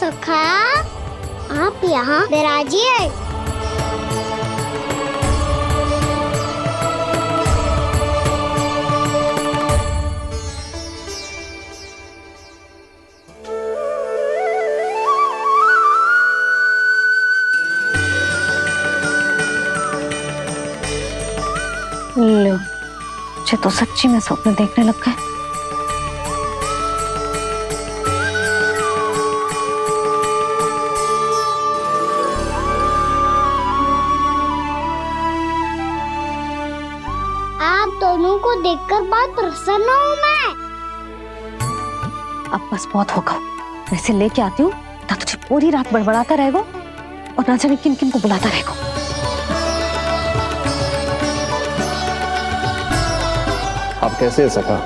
सखा, आप यहाँ विराजिए। लो, मुझे तो सच्ची में स्वप्न देखने लग गए। आप दोनों को देखकर बहुत प्रसन्न हूँ मैं। अब बस बहुत होगा, मैं इसे लेके आती हूँ ना, तुझे पूरी रात बड़बड़ाता रहेगा और ना जाने किन किन को बुलाता रहेगा। आप कैसे है सखा?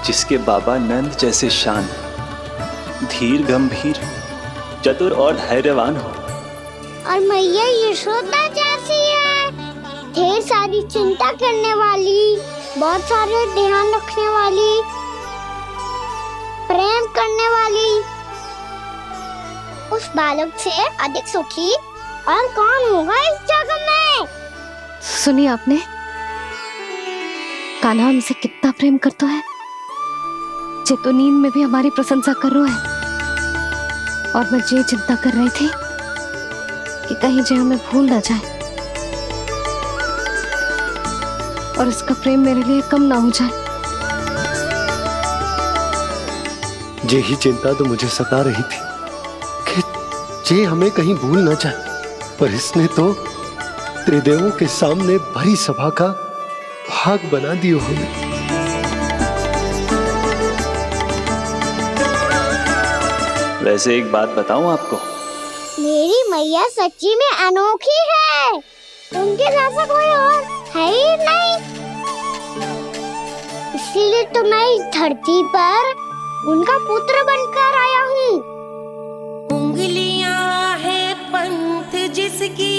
जिसके बाबा नंद जैसे शांत, धीर गंभीर, चतुर और धैर्यवान हो, और मैया यशोदा जैसी है, ढेर सारी चिंता करने वाली, बहुत सारे ध्यान रखने वाली, प्रेम करने वाली। उस बालक से अधिक सुखी और कौन होगा इस जगत में? सुनिए आपने, कान्हा हमसे कितना प्रेम करता है, जे तो नींद में भी हमारी प्रशंसा कर रहा है। और मैं ये चिंता कर रही थी कि कहीं जे हमें भूल ना जाए और इसका प्रेम मेरे लिए कम ना हो जाए। यही चिंता तो मुझे सता रही थी कि जे हमें कहीं भूल न जाए, पर इसने तो त्रिदेवों के सामने भरी सभा का भाग बना दियो हमें। वैसे एक बात बताऊं आपको, मेरी मैया सच्ची में अनोखी है, उनके जैसा कोई और है ही नहीं। इसलिए तो मैं इस धरती पर उनका पुत्र बनकर आया हूँ। उंगलियां है पंथ जिसकी,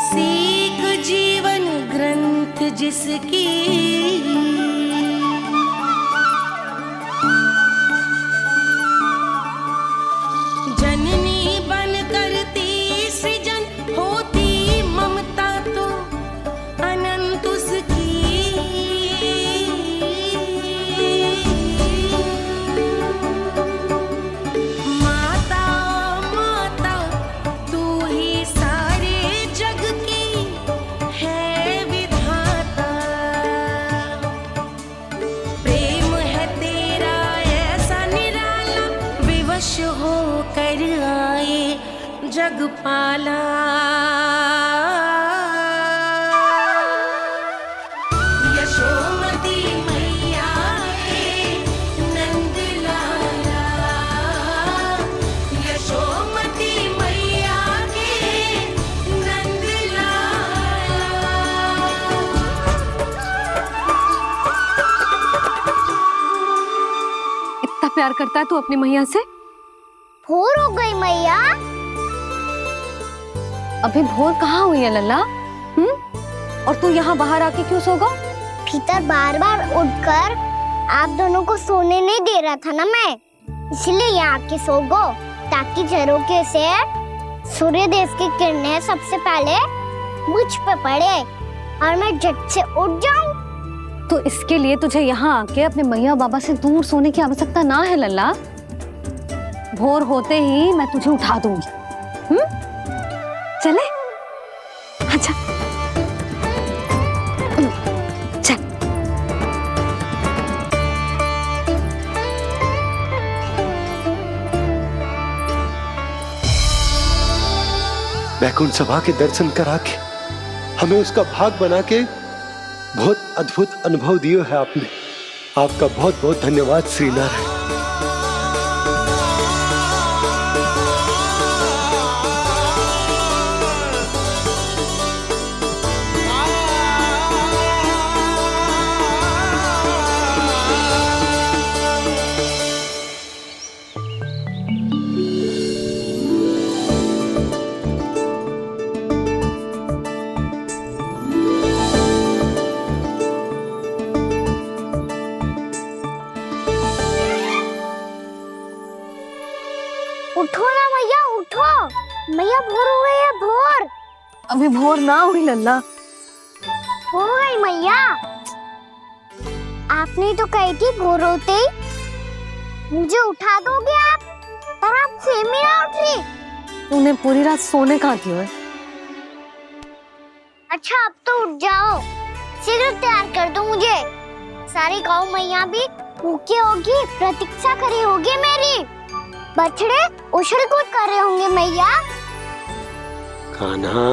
सीख जीवन ग्रंथ जिसकी, जननी बन करती सृजन होती ममता तो अनंत उसकी। माता माता तू ही सारे जग की है विधाता, प्रेम है तेरा ऐसा निराला, विवश हो कर आए जग पाला। यशोमती मैया के नंद लाला, यशोमती मैया के नंद लाला। इतना प्यार करता है तू अपनी मैया से? भोर हो गई मैया। अभी भोर कहाँ हुई है लल्ला? और तू यहाँ बाहर आके क्यों सो गया? भीतर बार बार उठकर आप दोनों को सोने नहीं दे रहा था ना मैं, इसलिए यहाँ आके सो गो, ताकि झरोखे से सूर्य देव की किरणें सबसे पहले मुझ पे पड़े और मैं झट से उठ जाऊं। तो इसके लिए तुझे यहाँ आके अपने मैया बाबा से दूर सोने की आवश्यकता ना है लल्ला। भोर होते ही मैं तुझे उठा दूंगी। चले? अच्छा चल। वैकुंठ सभा के दर्शन करा के हमें उसका भाग बना के बहुत अद्भुत अनुभव दियो है आपने। आपका बहुत बहुत धन्यवाद श्रीनारायण। मैया भोर हो गई है, भोर अभी भोर ना हुई लल्ला। हो गई मैया। आपने तो कही थी भोर होते ही मुझे उठा दोगे आप, पर आप सेम ही ना उठ रही। तूने पूरी रात सोने कहाँ की है? अच्छा अब तो उठ जाओ, शीघ्र तैयार कर दो मुझे। सारी गौ मैया भी भूखी होगी, प्रतीक्षा करी होगी मेरी। बछड़े उछल कूद कर रहे होंगे मैया। कान्हा,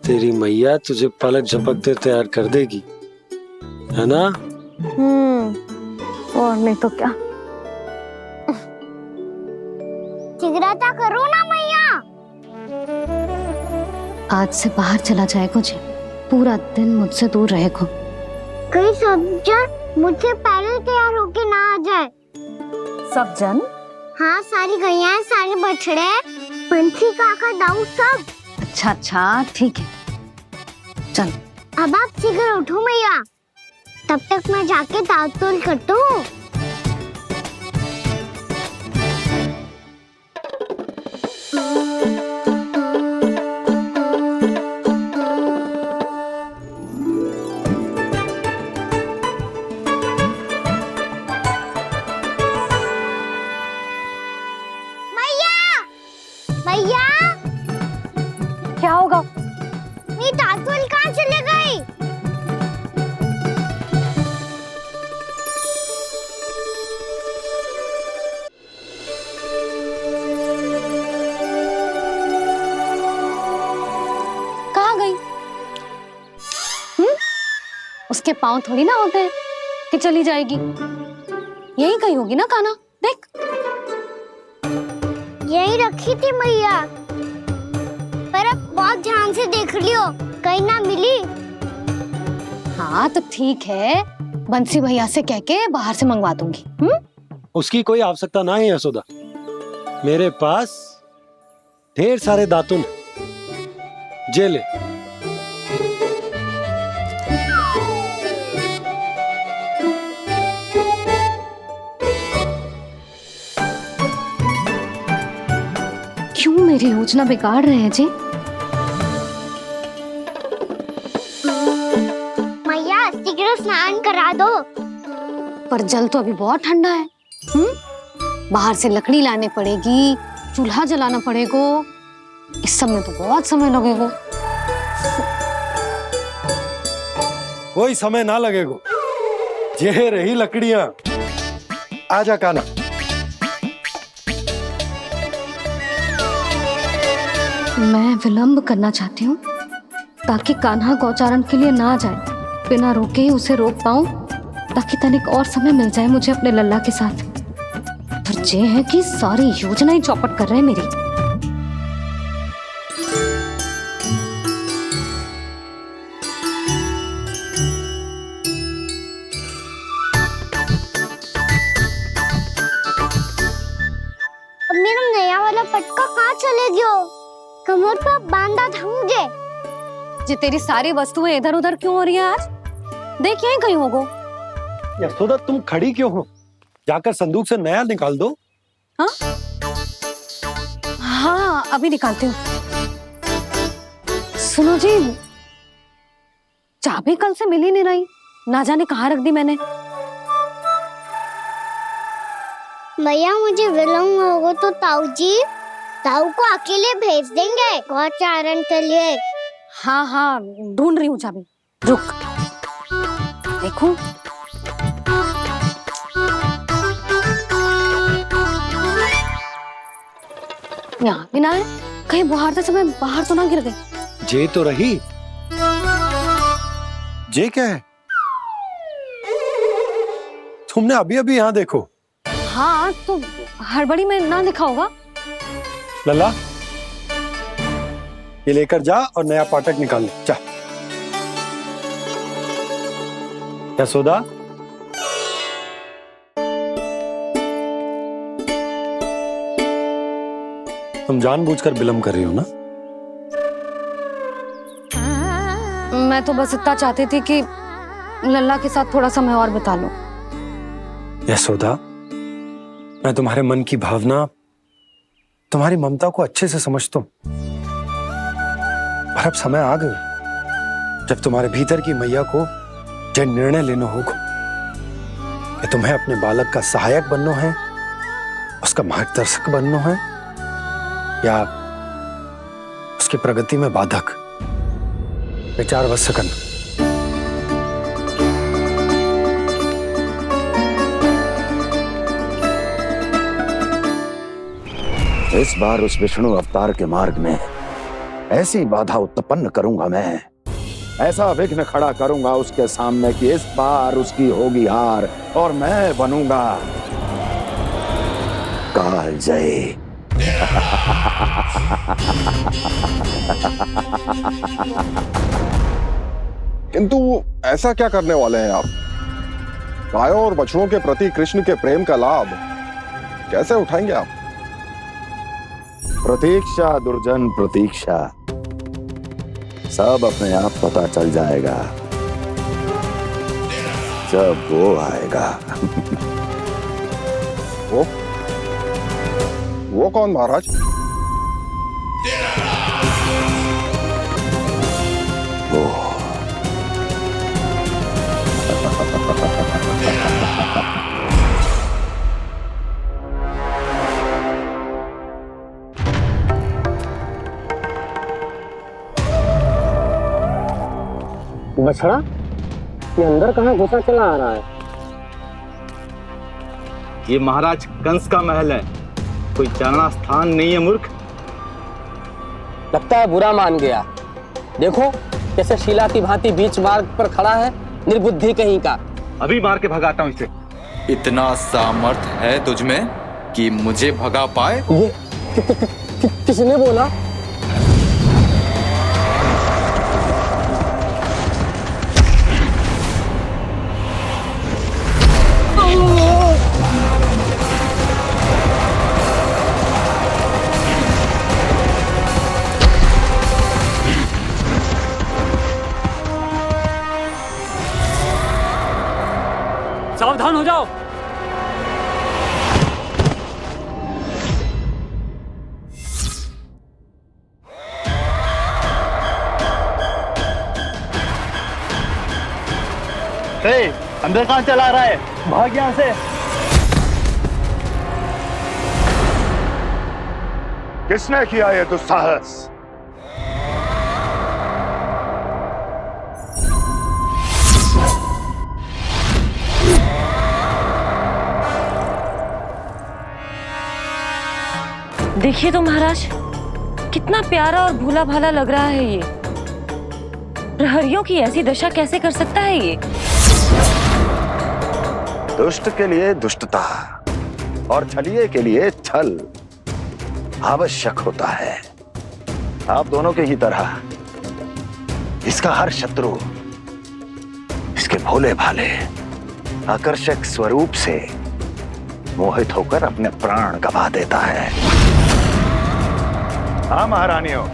तेरी मैया तुझे पलक झपकते तैयार कर देगी, है ना? और नहीं तो क्या। शीघ्रता करो ना मैया। आज से बाहर चला जाएगा जी, पूरा दिन मुझसे दूर रहेगा। कहीं सब जन मुझसे पहले तैयार होके ना आ जाए। सब जन? हाँ, सारी गैया, सारे बछड़े, पंछी, काका, दाऊ सब। अच्छा अच्छा ठीक है, चल। अब आप शीघ्र उठो मैया, तब तक मैं जाके ताल-तोल करता हूँ। मैया, क्या होगा? मेरी ताल-तोल कहाँ चले गई? कहाँ गई? उसके पाँव थोड़ी ना होते हैं कि चली जाएगी। यही कहीं होगी ना कान्हा, देख। यही रखी थी मैया, पर अब बहुत ध्यान से देख लियो, कहीं ना मिली। हाँ तो ठीक है, बंसी भैया से कह के बाहर से मंगवा दूंगी। उसकी कोई आवश्यकता ना है यशोदा, मेरे पास ढेर सारे दातुन हैं। जे ले। क्यों मेरी योजना बिगाड़ रहे हैं जी? मैया शीघ्र स्नान करा दो। पर जल तो अभी बहुत ठंडा है। बाहर से लकड़ी लाने पड़ेगी, चूल्हा जलाना पड़ेगा, इस सब में तो बहुत समय लगेगा। कोई समय ना लगेगा, ये रही लकड़ियां। आजा कान्हा। मैं विलंब करना चाहती हूँ ताकि कान्हा गौचारण के लिए ना जाए, बिना रोके ही उसे रोक पाऊं, ताकि तनिक और समय मिल जाए मुझे अपने लल्ला के साथ। पर ये है कि सारी योजना ही चौपट कर रहे हैं मेरी। अब मेरा नया वाला पटका कहाँ चले गयो? कमर पर बांधा था मुझे। जी तेरी सारी वस्तुएं इधर उधर क्यों हो रही है आज? देख यहीं कहीं होगो। यशोदा तुम खड़ी क्यों हो? जाकर संदूक से नया निकाल दो। हाँ हाँ अभी निकालती हूँ। सुनो जी, चाबी कल से मिल ही नहीं रही, ना जाने कहाँ रख दी मैंने। भैया मुझे विलम्ब होगा तो ताऊ को अकेले भेज देंगे गौचारण के लिए। हाँ हाँ ढूंढ रही हूँ चाबी, रुक। देखो यहाँ भी ना है, कहीं बुहारते समय बाहर तो ना गिर गई। जे तो रही। जे क्या है? तुमने अभी अभी यहाँ देखो। हाँ तो हड़बड़ी में ना दिखा होगा। लल्ला, ये लेकर जा और नया पाठक निकाल ले, जा। यशोदा, तुम जानबूझकर विलंब कर रही हो ना? मैं तो बस इतना चाहती थी कि लल्ला के साथ थोड़ा समय और बिता लूं। यशोदा, मैं तुम्हारे मन की भावना तुम्हारी ममता को अच्छे से समझता हूं, पर अब समय आ गया जब तुम्हारे भीतर की मैया को यह निर्णय लेना होगा कि तुम्हें अपने बालक का सहायक बनना है, उसका मार्गदर्शक बनना है, या उसकी प्रगति में बाधक। विचार अवश्य करना। इस बार उस विष्णु अवतार के मार्ग में ऐसी बाधा उत्पन्न करूंगा मैं, ऐसा विघ्न खड़ा करूंगा उसके सामने कि इस बार उसकी होगी हार और मैं बनूंगा कालजयी। किंतु ऐसा क्या करने वाले हैं आप? गायों और बछड़ों के प्रति कृष्ण के प्रेम का लाभ कैसे उठाएंगे आप? प्रतीक्षा दुर्जन प्रतीक्षा, सब अपने आप पता चल जाएगा जब वो आएगा। वो कौन महाराज? वो बछड़ा, ये अंदर कहाँ घुसा चला आ रहा है? ये महाराज कंस का महल है, कोई चारणा स्थान नहीं है मूर्ख। लगता है बुरा मान गया। देखो कैसे शिला की भांति बीच मार्ग पर खड़ा है, निर्बुद्धि कहीं का। अभी मार के भगाता हूँ इसे। इतना सामर्थ है तुझमें कि मुझे भगा पाए? ये किसने बोला? सावधान हो जाओ। अंदर कहाँ चला रहा है? भाग यहाँ से। किसने किया ये दुस्साहस? देखिए तो महाराज, कितना प्यारा और भोला भाला लग रहा है ये। प्रहरियों की ऐसी दशा कैसे कर सकता है ये? दुष्ट के लिए दुष्टता और छलिए के लिए छल आवश्यक होता है। आप दोनों के ही तरह इसका हर शत्रु इसके भोले भाले आकर्षक स्वरूप से मोहित होकर अपने प्राण गंवा देता है। हाँ महारानियों,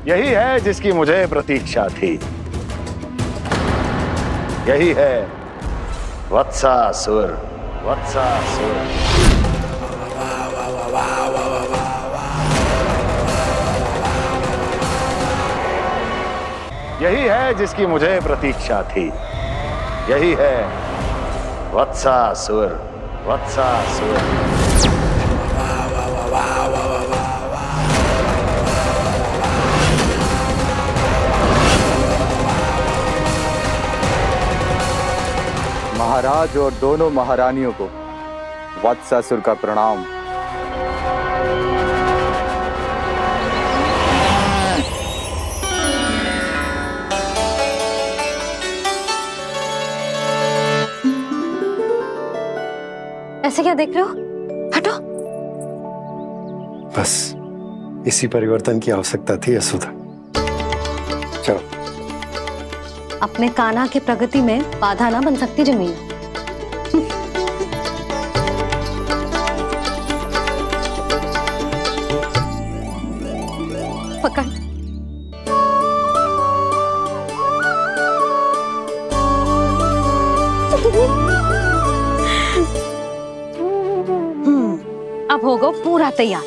यही है जिसकी मुझे प्रतीक्षा थी। यही है वत्सासुर। वत्सासुर यही है जिसकी मुझे प्रतीक्षा थी। यही है वत्सासुर। वत्सासुर महाराज और दोनों महारानियों को वत्सासुर का प्रणाम। ऐसे क्या देख रहे हो? हटो। बस इसी परिवर्तन की आवश्यकता थी यशोदा। चलो। अपने कान्हा के प्रगति में बाधा ना बन सकती जमीन। पकड़। अब होगा पूरा तैयार।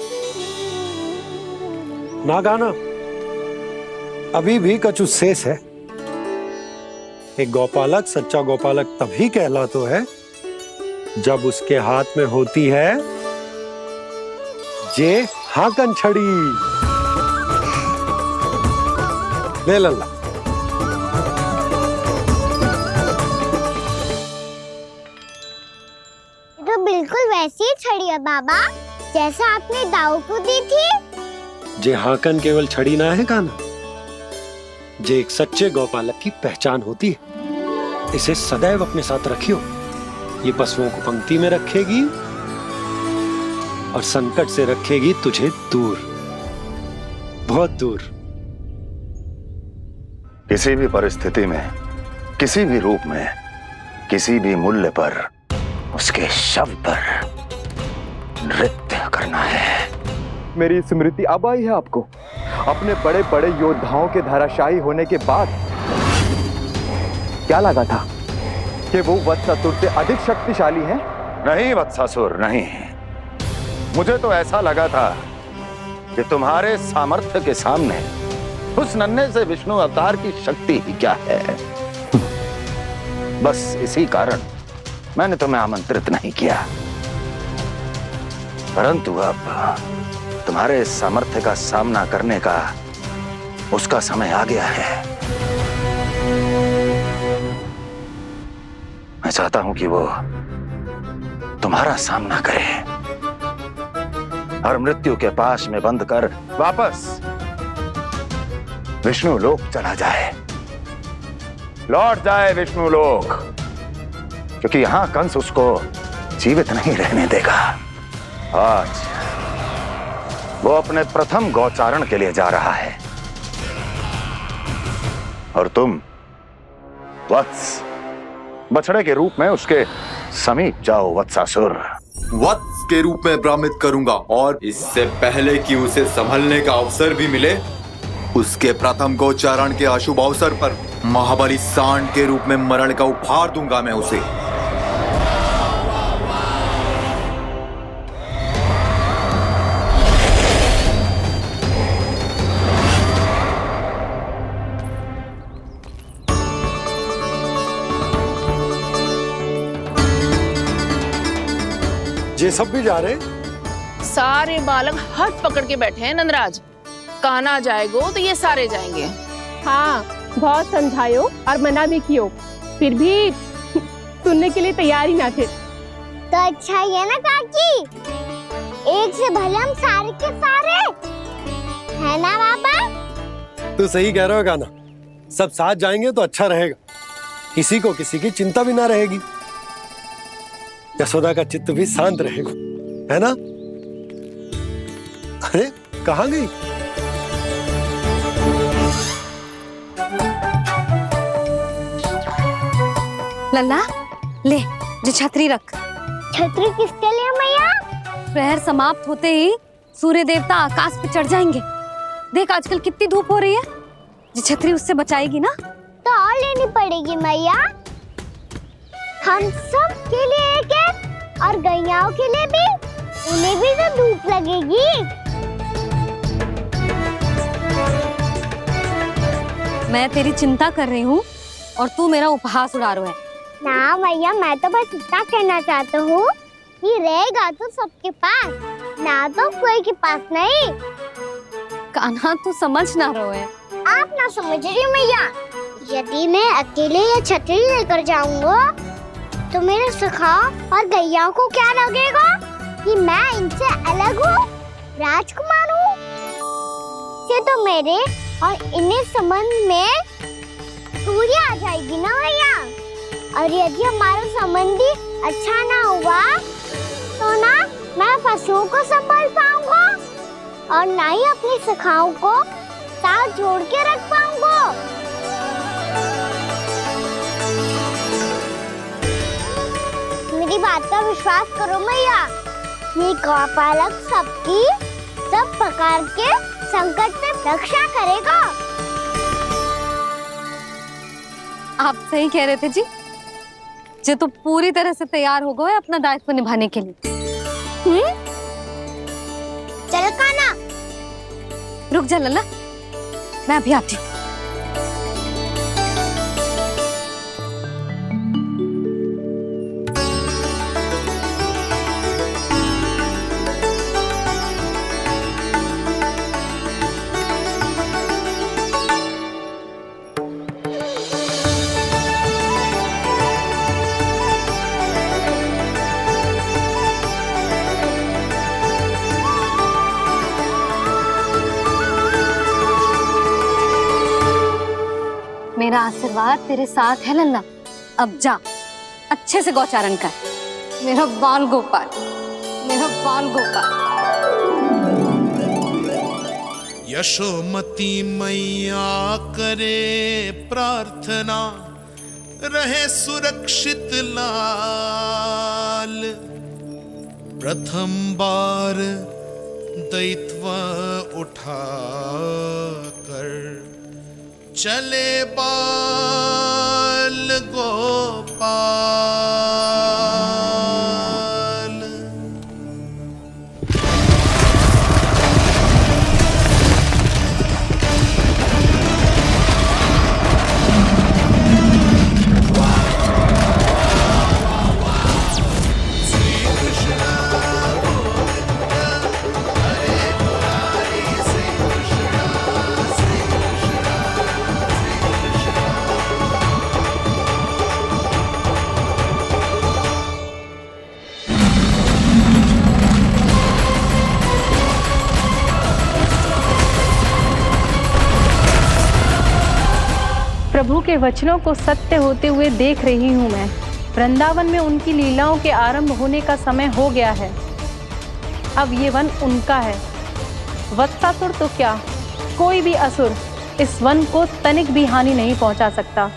ना गाना, अभी भी कछु शेष है। एक गौपालक सच्चा गौपालक तभी कहलाता है जब उसके हाथ में होती है जे हाकन छड़ी। ले लल्ला। तो बिल्कुल वैसी ही छड़ी है बाबा जैसा आपने दाऊ को दी थी। जे हाकन केवल छड़ी ना है काना, जे एक सच्चे गौपालक की पहचान होती है। इसे सदैव अपने साथ रखियो। ये पशुओं को पंक्ति में रखेगी और संकट से रखेगी तुझे दूर, बहुत दूर। किसी भी परिस्थिति में, किसी भी रूप में, किसी भी मूल्य पर उसके शव पर नृत्य करना है। मेरी स्मृति अब आई है आपको? अपने बड़े बड़े योद्धाओं के धराशायी होने के बाद क्या लगा था कि वो वत्सासुर से अधिक शक्तिशाली हैं? नहीं वत्सासुर, नहीं। मुझे तो ऐसा लगा था कि तुम्हारे सामर्थ्य के सामने उस नन्हे से विष्णु अवतार की शक्ति ही क्या है। बस इसी कारण मैंने तुम्हें आमंत्रित नहीं किया। परंतु अब तुम्हारे सामर्थ्य का सामना करने का उसका समय आ गया है। मैं चाहता हूं कि वो तुम्हारा सामना करे और मृत्यु के पास में बंद कर वापस विष्णु लोक चला जाए, लौट जाए विष्णु लोक, क्योंकि यहां कंस उसको जीवित नहीं रहने देगा। आज वो अपने प्रथम गौचारण के लिए जा रहा है और तुम वत्स बछड़े के रूप में उसके समीप जाओ वत्सासुर। वत्स के रूप में भ्रमित करूंगा और इससे पहले कि उसे संभलने का अवसर भी मिले, उसके प्रथम गोचारण के अशुभ अवसर पर महाबली सांड के रूप में मरण का उपहार दूंगा मैं उसे। ये सब भी जा रहे? सारे बालक हाथ पकड़ के बैठे हैं नंदराज। कान्हा जाएगो तो ये सारे जाएंगे। हाँ, बहुत समझायो और मना भी कियो, फिर भी सुनने के लिए तैयार ही ना थे। तो अच्छा ही है ना काकी, एक से भले हम सारे के सारे, है ना बाबा? तू सही कह रहा हो गाना, सब साथ जाएंगे तो अच्छा रहेगा, किसी को किसी की चिंता भी ना रहेगी, यशोदा का चित्त भी शांत रहेगा, है ना? अरे कहाँ गई? लल्ला ले, जो छतरी रख। छतरी किसके लिए मैया? प्रहर समाप्त होते ही सूर्य देवता आकाश पे चढ़ जाएंगे। देख आजकल कितनी धूप हो रही है, जो छतरी उससे बचाएगी ना। तो और लेनी पड़ेगी मैया, हम सब के लिए एक एक और गैयाओं के लिए भी, उन्हें भी तो धूप लगेगी। मैं तेरी चिंता कर रही हूँ और तू मेरा उपहास उड़ा रहा है। ना भैया, मैं तो बस इतना कहना चाहता हूँ कि रहेगा तो सबके पास, ना तो कोई के पास नहीं। कान्हा तू समझ ना रहो है। आप ना समझ रही मैया, यदि मैं अकेले ये छतरी लेकर जाऊंगा तो मेरे सखा और गैया को क्या लगेगा कि मैं इनसे अलग हूँ, राजकुमार हूँ। ये तो मेरे और इन्हें संबंध में दूरी आ जाएगी ना भैया। और यदि हमारा संबंधी अच्छा ना हुआ तो ना मैं पशुओं को संभाल पाऊंगा और ना ही अपनी सखाओं को साथ जोड़ के रख पाऊंगा। मेरी बात का विश्वास करो मैया, ये गौपालक सबकी सब प्रकार के संकट से रक्षा करेगा। आप सही कह रहे थे जी, जो तो पूरी तरह से तैयार हो गए अपना दायित्व निभाने के लिए। चल कान्हा। रुक जा लल्ला, मैं अभी आती हूँ। मेरा आशीर्वाद तेरे साथ है लल्ला। अब जा, अच्छे से गौचारण कर। मेरा बाल गोपाल, मेरा बाल गोपाल। यशोमती मैया करे प्रार्थना, रहे सुरक्षित लाल। प्रथम बार दैत्व उठा कर चले बाल गोपाल। प्रभु के वचनों को सत्य होते हुए देख रही हूँ मैं। वृंदावन में उनकी लीलाओं के आरंभ होने का समय हो गया है। अब ये वन उनका है। वत्सासुर तो क्या, कोई भी असुर इस वन को तनिक भी हानि नहीं पहुंचा सकता।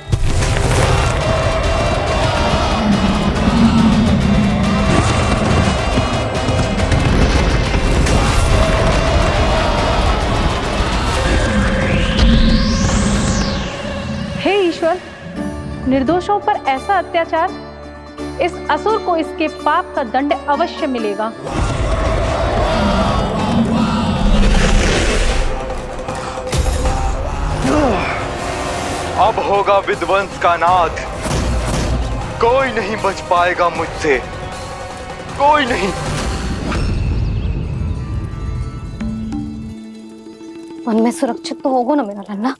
हे ईश्वर, निर्दोषों पर ऐसा अत्याचार, इस असुर को इसके पाप का दंड अवश्य मिलेगा। अब होगा विध्वंस का नाद। कोई नहीं बच पाएगा मुझसे, कोई नहीं। वन में सुरक्षित तो होगा ना मेरा लल्ला?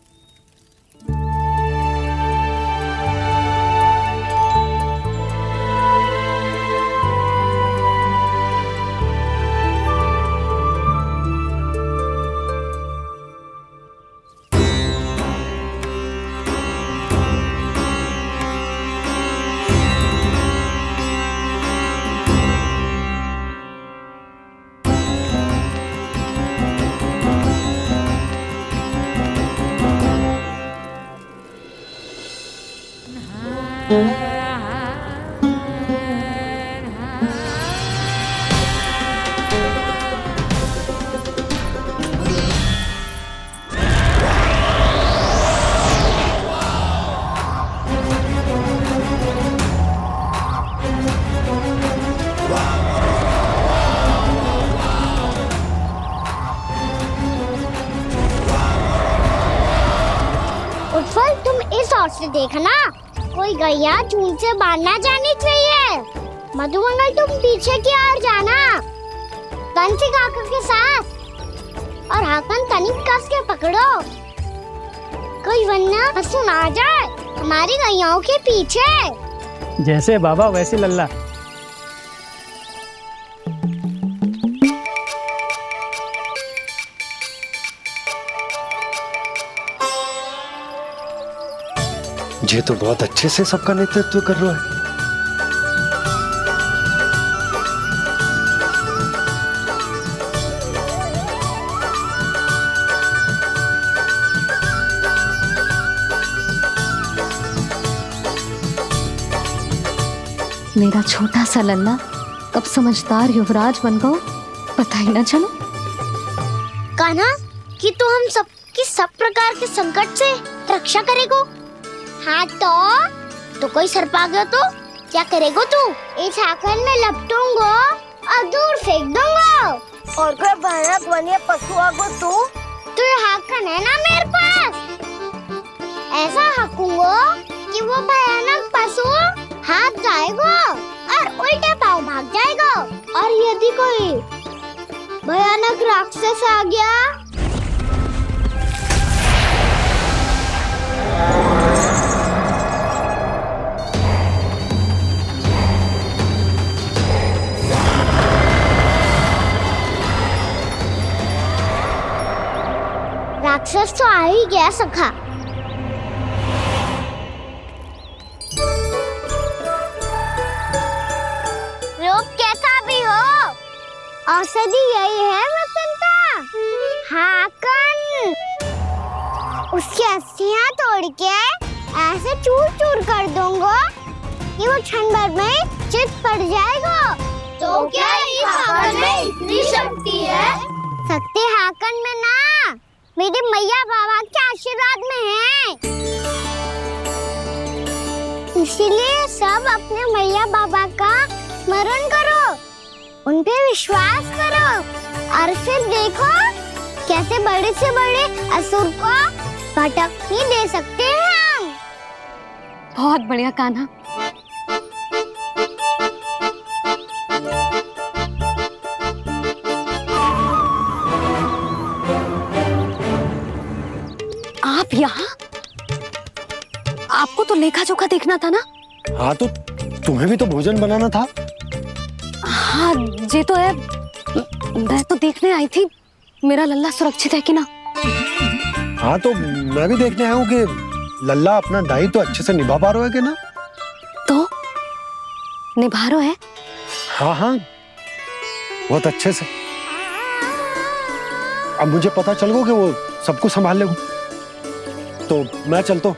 उत्पल, तुम इस ओर से देखना, कोई गैया चून से बाहर ना जानी चाहिए। मधुमंगल, तुम पीछे की ओर जाना, कंसी काका के साथ, और हाकन तनिक कस के पकड़ो, कोई वरना असुर आ जाए हमारी गैयाओं के पीछे। जैसे बाबा वैसे लल्ला। ये तो बहुत अच्छे से सबका नेतृत्व कर रहा है। मेरा छोटा सा लल्ला कब समझदार युवराज बन गो, पता ही ना चलो। कान्हा, कि तू हम सबकी सब प्रकार के संकट से रक्षा करेगो। हाँ तो कोई सर्प आ गया तो क्या करेगो तू? इस हाकन में लपटूंगा और दूर फेंक दूंगा। और कोई भयानक वन्य पशु आगो तो तो ये हाकन है ना मेरे पास। ऐसा हाकूंगा कि वो भयानक पशु हाथ जाएगा और उल्टे पाँव भाग जाएगा। और यदि कोई भयानक राक्षस आ गया राक्षस तो आ ही गया सखा। रूप कैसा भी हो, औषधि यही है वसंता। हाकन उसकी अस्थियां तोड़ के ऐसे चूर चूर कर दूंगा कि वो क्षण भर में चित पड़ जाएगा। तो क्या इस हाकन में इतनी शक्ति है? शक्ति हाकन में ना, मेरे मैया बाबा के आशीर्वाद में है। इसीलिए सब अपने मैया बाबा का स्मरण करो, उन पे विश्वास करो और फिर देखो कैसे बड़े से बड़े असुर को भटक ही दे सकते हैं हम। बहुत बढ़िया कान्हा। आप यहाँ? आपको तो लेखा जोखा देखना था ना? हाँ तो तुम्हें भी तो भोजन बनाना था। हाँ ये तो है, मैं तो देखने आई थी मेरा लल्ला सुरक्षित है कि ना। हाँ तो मैं भी देखने आया हूँ कि लल्ला अपना दायित्व तो अच्छे से निभा पा रहा है कि ना। तो निभा रहा है? हाँ हाँ बहुत अच्छे से। अब मुझे पता चल गया कि वो सब कुछ संभाल लेगा। तो मैं चलता हूँ,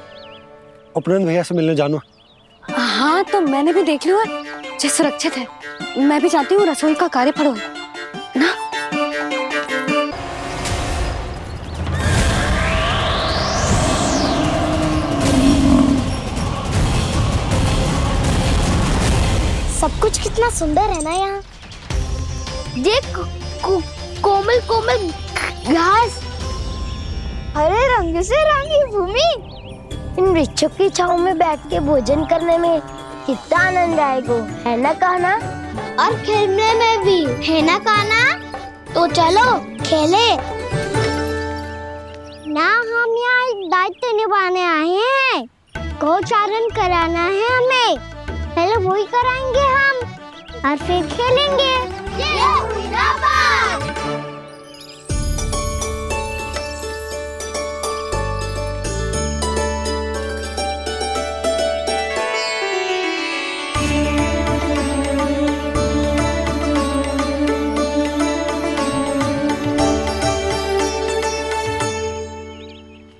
उपनंद भैया से मिलने जाना। हाँ तो मैंने भी देख लिया जो सुरक्षित है। मैं भी चाहती हूँ रसोई का कार्य पड़ो ना। सब कुछ कितना सुंदर है ना यहाँ। देख कोमल कोमल घास, हरे रंग से रंगी भूमि। इन वृक्षों की छांव में बैठ के भोजन करने में कितना आनंद आएगा, है ना कान्हा? और खेलने में भी, है ना कान्हा? तो चलो खेले ना। हम यहाँ एक दायित्व निभाने आए हैं, गोचारण कराना है हमें। पहले वही कराएंगे हम और फिर खेलेंगे।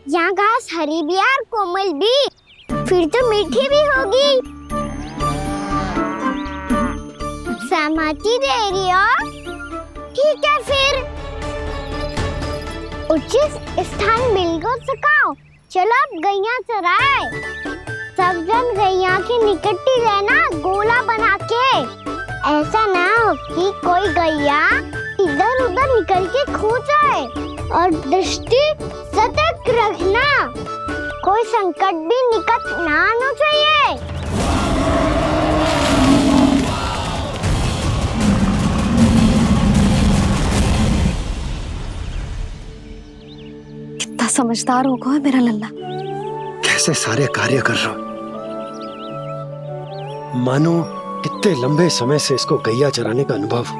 यहाँ घास हरी भी और कोमल भी, फिर तो मीठी भी होगी। सहमति दे रही हो? ठीक है फिर उचित स्थान मिलकर सिखाओ। चलो अब गैया चराए। सब जन गैया के निकट ही रहना, गोला बना के। ऐसा ना हो कि कोई गैया इधर उधर निकल के खो जाए। और दृष्टि सतर्क रखना, कोई संकट भी निकट ना आना चाहिए। कितना समझदार होगा मेरा लल्ला। कैसे सारे कार्य कर रहा, मानो कितने लंबे समय से इसको गैया चराने का अनुभव हो।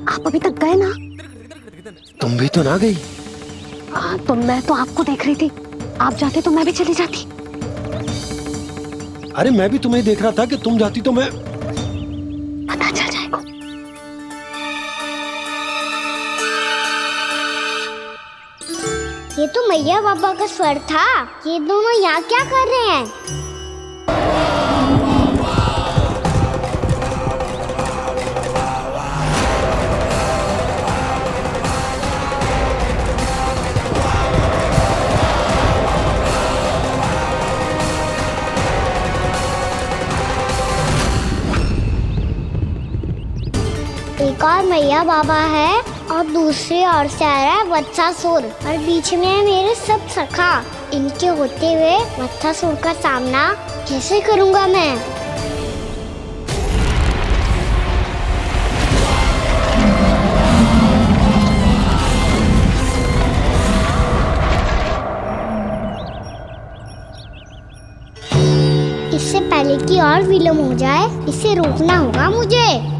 आप अभी तक गए ना? तुम भी तो ना गई। तो मैं तो आपको देख रही थी, आप जाते तो मैं भी चली जाती। अरे मैं भी तुम्हें देख रहा था कि तुम जाती तो मैं। पता चल जाएगा। ये तो मैया बाबा का स्वर था। ये दोनों यहाँ क्या कर रहे हैं? एक और मैया बाबा है और दूसरी ओर से आ रहा है वत्सासुर और बीच में है मेरे सब सखा। इनके होते हुए वत्सासुर का सामना कैसे करूंगा मैं? इससे पहले कि और विलम्ब हो जाए, इसे रोकना होगा मुझे।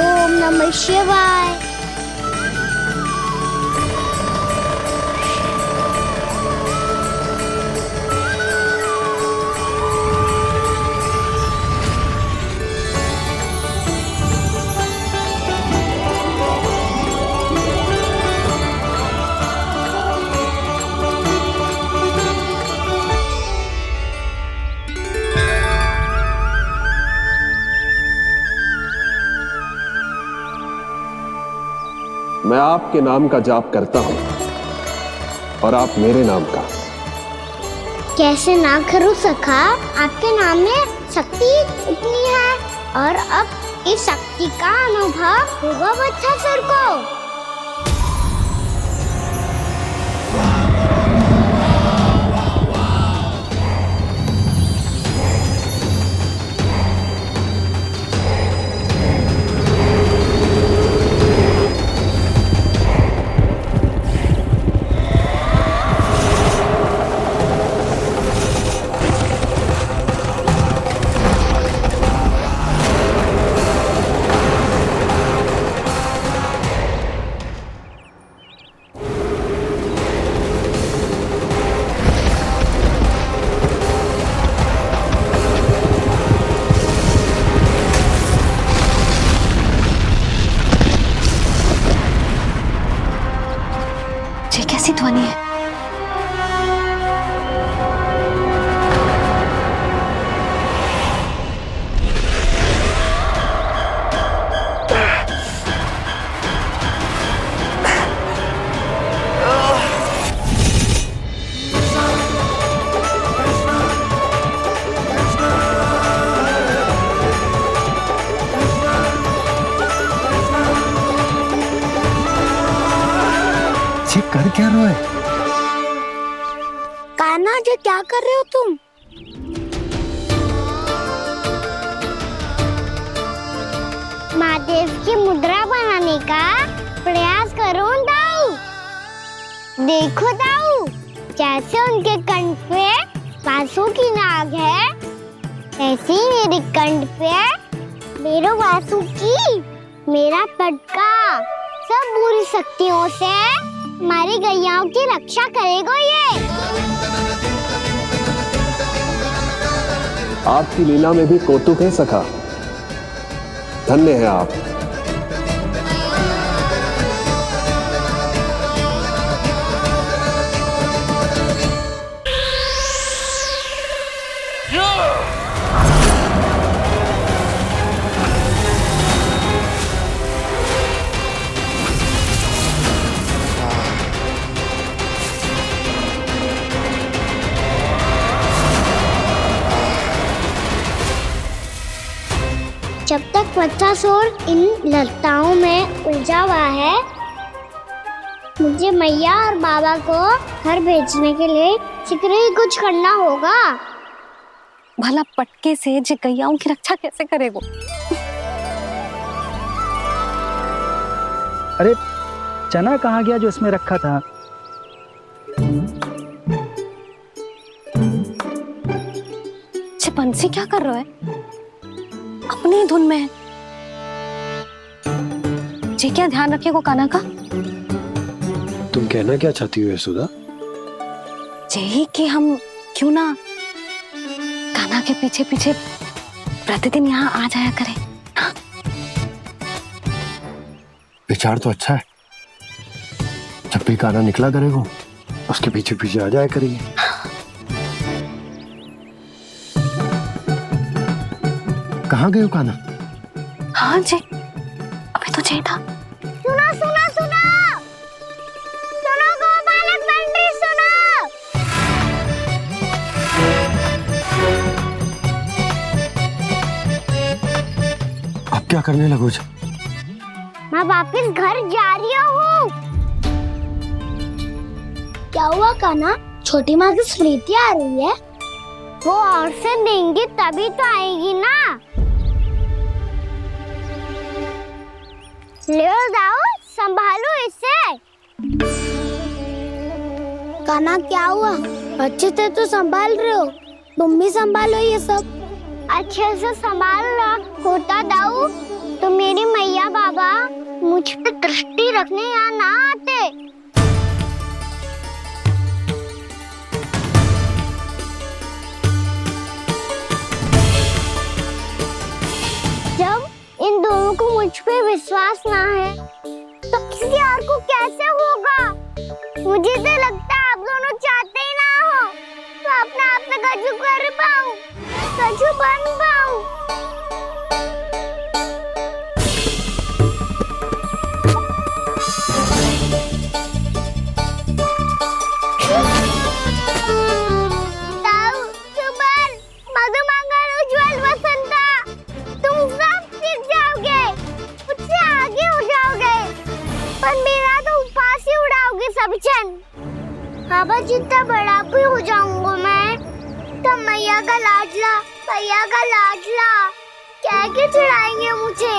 ओम नमः शिवाय। मैं आपके नाम का जाप करता हूं और आप मेरे नाम का। कैसे ना करूं सखा, आपके नाम में शक्ति इतनी है और अब इस शक्ति का अनुभव होगा वत्सासुर को। ये कैसी ध्वनि है? ये कर क्या रहे हो? कान्हा जी क्या कर रहे हो तुम? महादेव की मुद्रा बनाने का प्रयास करो दाऊ। देखो दाऊ, जैसे उनके कंठ पे बांसुरी की नाग है, ऐसे ही मेरे कंठ पे मेरो वासुकी, मेरा पटका सब बुरी शक्तियों से हमारी गैयाओं की रक्षा करेगा ये। आपकी लीला में भी कौतुक है सखा, धन्य है आप। जब तक वत्सासुर इन लताओं में उलझा हुआ है, मुझे मैया और बाबा को घर भेजने के लिए शीघ्र ही कुछ करना होगा। भला पटके से जिगैयाओं की रक्षा कैसे करेगो? अरे चना कहाँ गया जो इसमें रखा था? बंसी क्या कर रहा है? अपनी धुन में है। जी क्या ध्यान रखिएगा कान्हा का। तुम कहना क्या चाहती हो यशोदा? यही कि हम क्यों ना कान्हा के पीछे पीछे प्रतिदिन यहाँ आ जाया करें। हाँ? विचार तो अच्छा है। जब भी कान्हा निकला करेगा उसके पीछे पीछे आ जाया करेंगे। कहाँ गए हो कान्हा? हाँ जी, अभी तो चाहिए था। सुनो सुनो सुनो सुनो गोपालक बंटी सुनो। अब क्या करने लगो? मैं वापस घर जा रही हूँ। क्या हुआ कान्हा? छोटी माँ की स्मृति आ रही है। वो और से देंगी तभी तो आएगी ना। ले जाओ, संभालो इसे। कान्हा क्या हुआ? अच्छे से तो संभाल रहे हो, तुम भी संभालो ये सब। अच्छे से संभाल रहा होता दाऊ तो मेरी मैया बाबा मुझ पे दृष्टि रखने यहाँ ना आते। जब इन दोनों को मुझ पे विश्वास ना है तो किसी और को कैसे होगा? मुझे तो लगता है आप दोनों चाहते ही ना हो तो अपने आप से गजू कर पाऊं, गजू बन पाऊं। बाबा जितना बड़ा भी हो जाऊंगा मैं तो मैया का लाडला क्या के चढ़ाएंगे मुझे।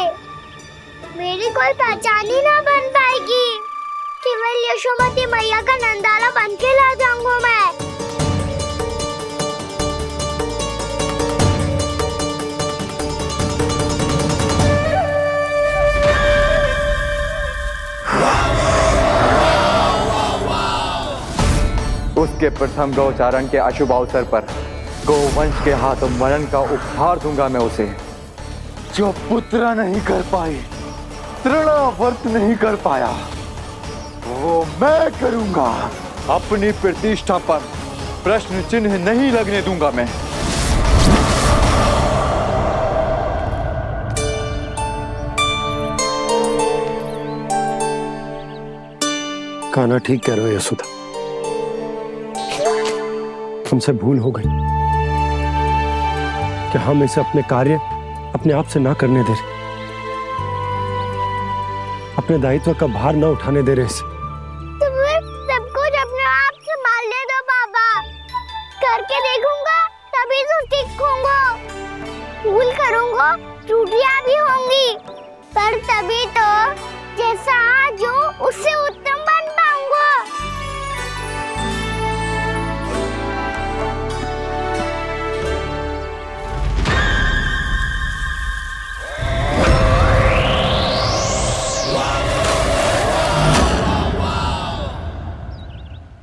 मेरी कोई पहचान ही ना बन पाएगी। केवल यशोमती मैया का नंदाला बन के ला जाऊंगा मैं। उसके प्रथम गौचारण के अशुभ अवसर पर गोवंश के हाथों मरण का उपहार दूंगा मैं उसे। जो पुत्र नहीं कर पाई, तृणावर्त नहीं कर पाया, वो मैं करूंगा। अपनी प्रतिष्ठा पर प्रश्न चिन्ह नहीं लगने दूंगा मैं। कान्हा ठीक कह रहे हो यशोदा, हमसे भूल हो गई कि हम इसे अपने कार्य अपने आप से ना करने दे रहे, अपने दायित्व का भार ना उठाने दे रहे इसे। तो फिर सब कुछ अपने आप से संभाल ले दो बाबा। करके देखूंगा तभी तो सीखूंगा। भूल करूंगा, त्रुटियां भी होंगी, पर तभी तो जैसा आज हूँ उससे उत्तम बन पाऊंगा।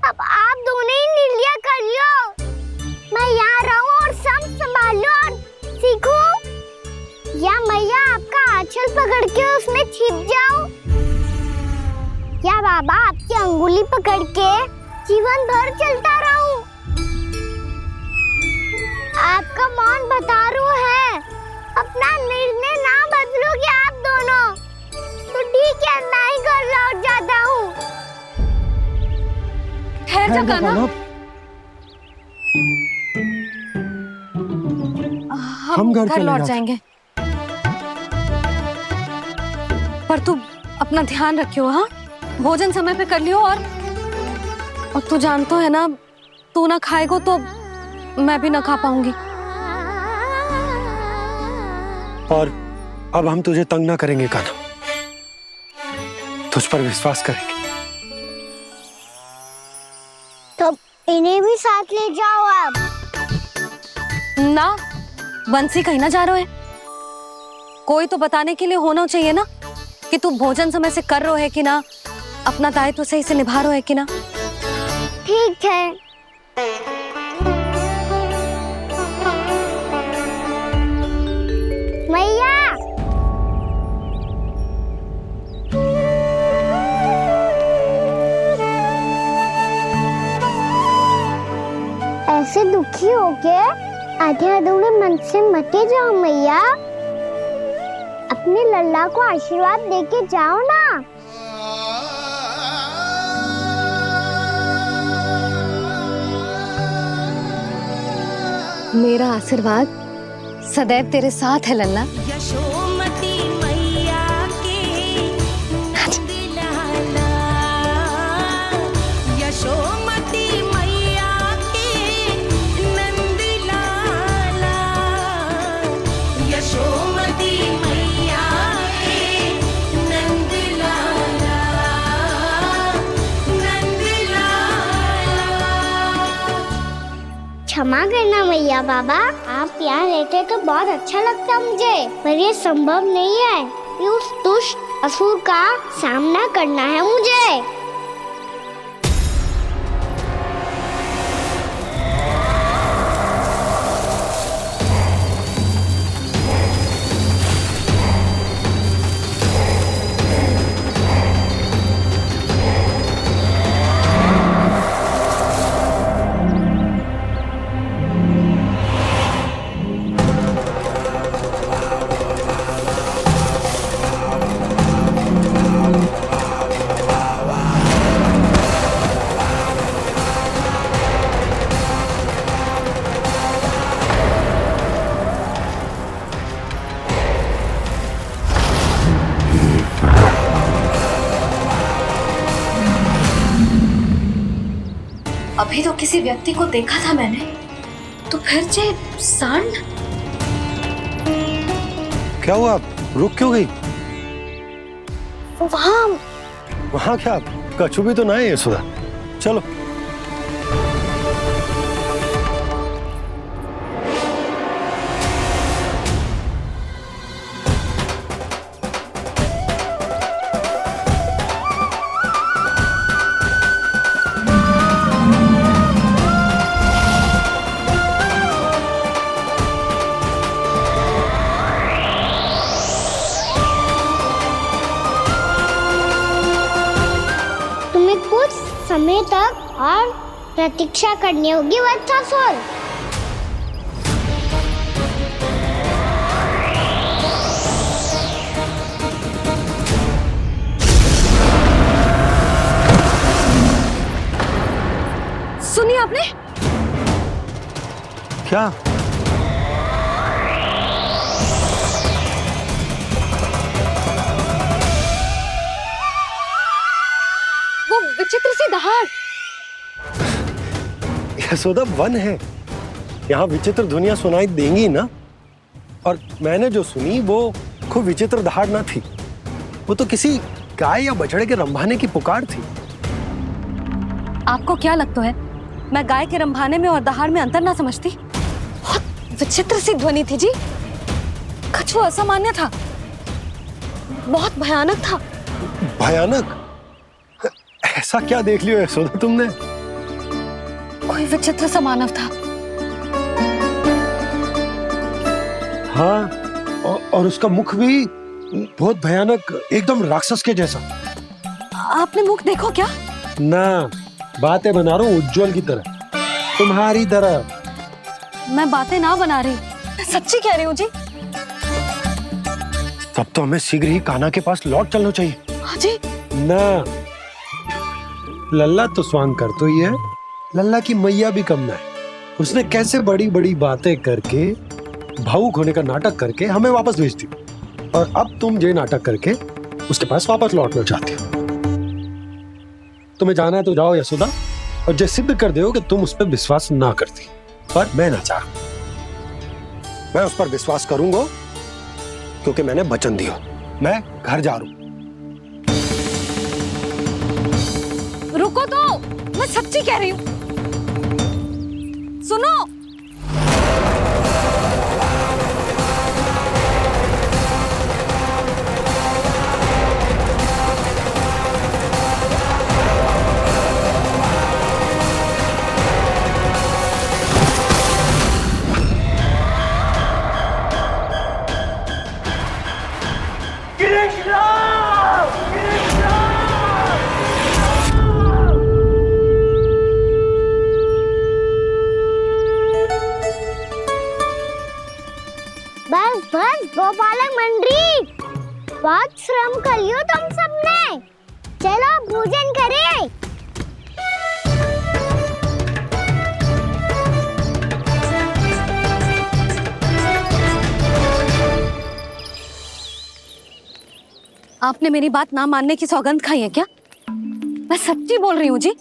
अब आप दोनों ही निर्णय कर लो। मैं यहाँ रहूं और सब संभालूं और सीखूं, या मैया आपका आंचल पकड़ के उसमें छिप जाऊं, या बाबा आपकी अंगुली पकड़ के जीवन भर चलता रहूं। आपका मौन बतारू है। अपना निर्णय ना बदलोगे आप दोनों तो ठीक है, मैं ही घर लौट जाता हूँ। ठहर जा कान्हा। हम घर लौट जाएंगे, पर तू अपना ध्यान रखियो। हाँ, भोजन समय पे कर लियो। और तू जानतो है ना, तू ना खाएगो तो मैं भी ना खा पाऊंगी। और अब हम तुझे तंग ना करेंगे कान्हा, तुझ पर विश्वास करेंगे। तो इन्हें भी साथ ले जाओ अब। ना, बंसी कहीं ना जा रहे हैं। कोई तो बताने के लिए होना चाहिए ना कि तू भोजन समय से कर रहे है कि ना, अपना दायित्व सही से निभा रहे है कि ना। ठीक है। मैया, ऐसे दुखी हो के आधे अधूरे मन से मत जाओ मैया, अपने लल्ला को आशीर्वाद देके जाओ ना। मेरा आशीर्वाद सदैव तेरे साथ है लल्ला। यशोमती मैया के नंद लाला, यशोमती मैया के नंद लाला, यशोमती मैया के नंद लाला, नंद लाला। क्षमा करना मैया बाबा, आप यहाँ रहते तो बहुत अच्छा लगता मुझे, पर ये संभव नहीं है। ये उस दुष्ट असुर का सामना करना है मुझे। अभी तो किसी व्यक्ति को देखा था मैंने, तो फिर जे सांड। क्या हुआ, रुक क्यों गई? वहाँ क्या कछु भी तो ना है यशोदा, चलो। कुछ समय तक और प्रतीक्षा करनी होगी वत्सासुर। सुनिए आपने क्या? वो विचित्र सी दहाड़। यशोदा, वन है, यहाँ विचित्र ध्वनियां सुनाई देंगी ना। और मैंने जो सुनी वो खूब विचित्र दहाड़ ना थी, वो तो किसी गाय या बछड़े के रंभाने की पुकार थी। आपको क्या लगता है मैं गाय के रंभाने में और दहाड़ में अंतर ना समझती? बहुत विचित्र सी ध्वनि थी जी, कुछ वो असामान्य था, बहुत भयानक था। भयानक? ऐसा क्या देख लियो यशोदा तुमने? कोई विचित्र सा मानव था। हाँ, और उसका मुख भी बहुत भयानक, एकदम राक्षस के जैसा। आपने मुख देखो क्या? ना, बातें बना रहा हूँ उज्जवल की तरह, तुम्हारी तरह। मैं बातें ना बना रही, मैं सच्ची कह रही हूँ जी। तब तो हमें शीघ्र ही कान्हा के पास लौट चलना चाहिए। हाँ जी। ना, लल्ला तो स्वांग कर तो ही है, लल्ला की मैया भी कम ना है। उसने कैसे बड़ी बड़ी बातें करके, भावुक होने का नाटक करके हमें वापस भेज दी, और अब तुम ये नाटक करके उसके पास वापस लौटना चाहती हो। तुम्हें जाना है तो जाओ यशोदा, और जो सिद्ध कर दो कि तुम उस पर विश्वास ना करती। पर मैं ना चाह, मैं उस पर विश्वास करूंगा, क्योंकि मैंने वचन दिया। मैं घर जा रहा हूं। रुको तो, मैं सच्ची कह रही हूँ। सुनो, बस बस गोपालक मंडली, बहुत श्रम कर लियो तुम सबने। चलो भोजन करें। आपने मेरी बात ना मानने की सौगंध खाई है क्या? मैं सच्ची बोल रही हूँ जी।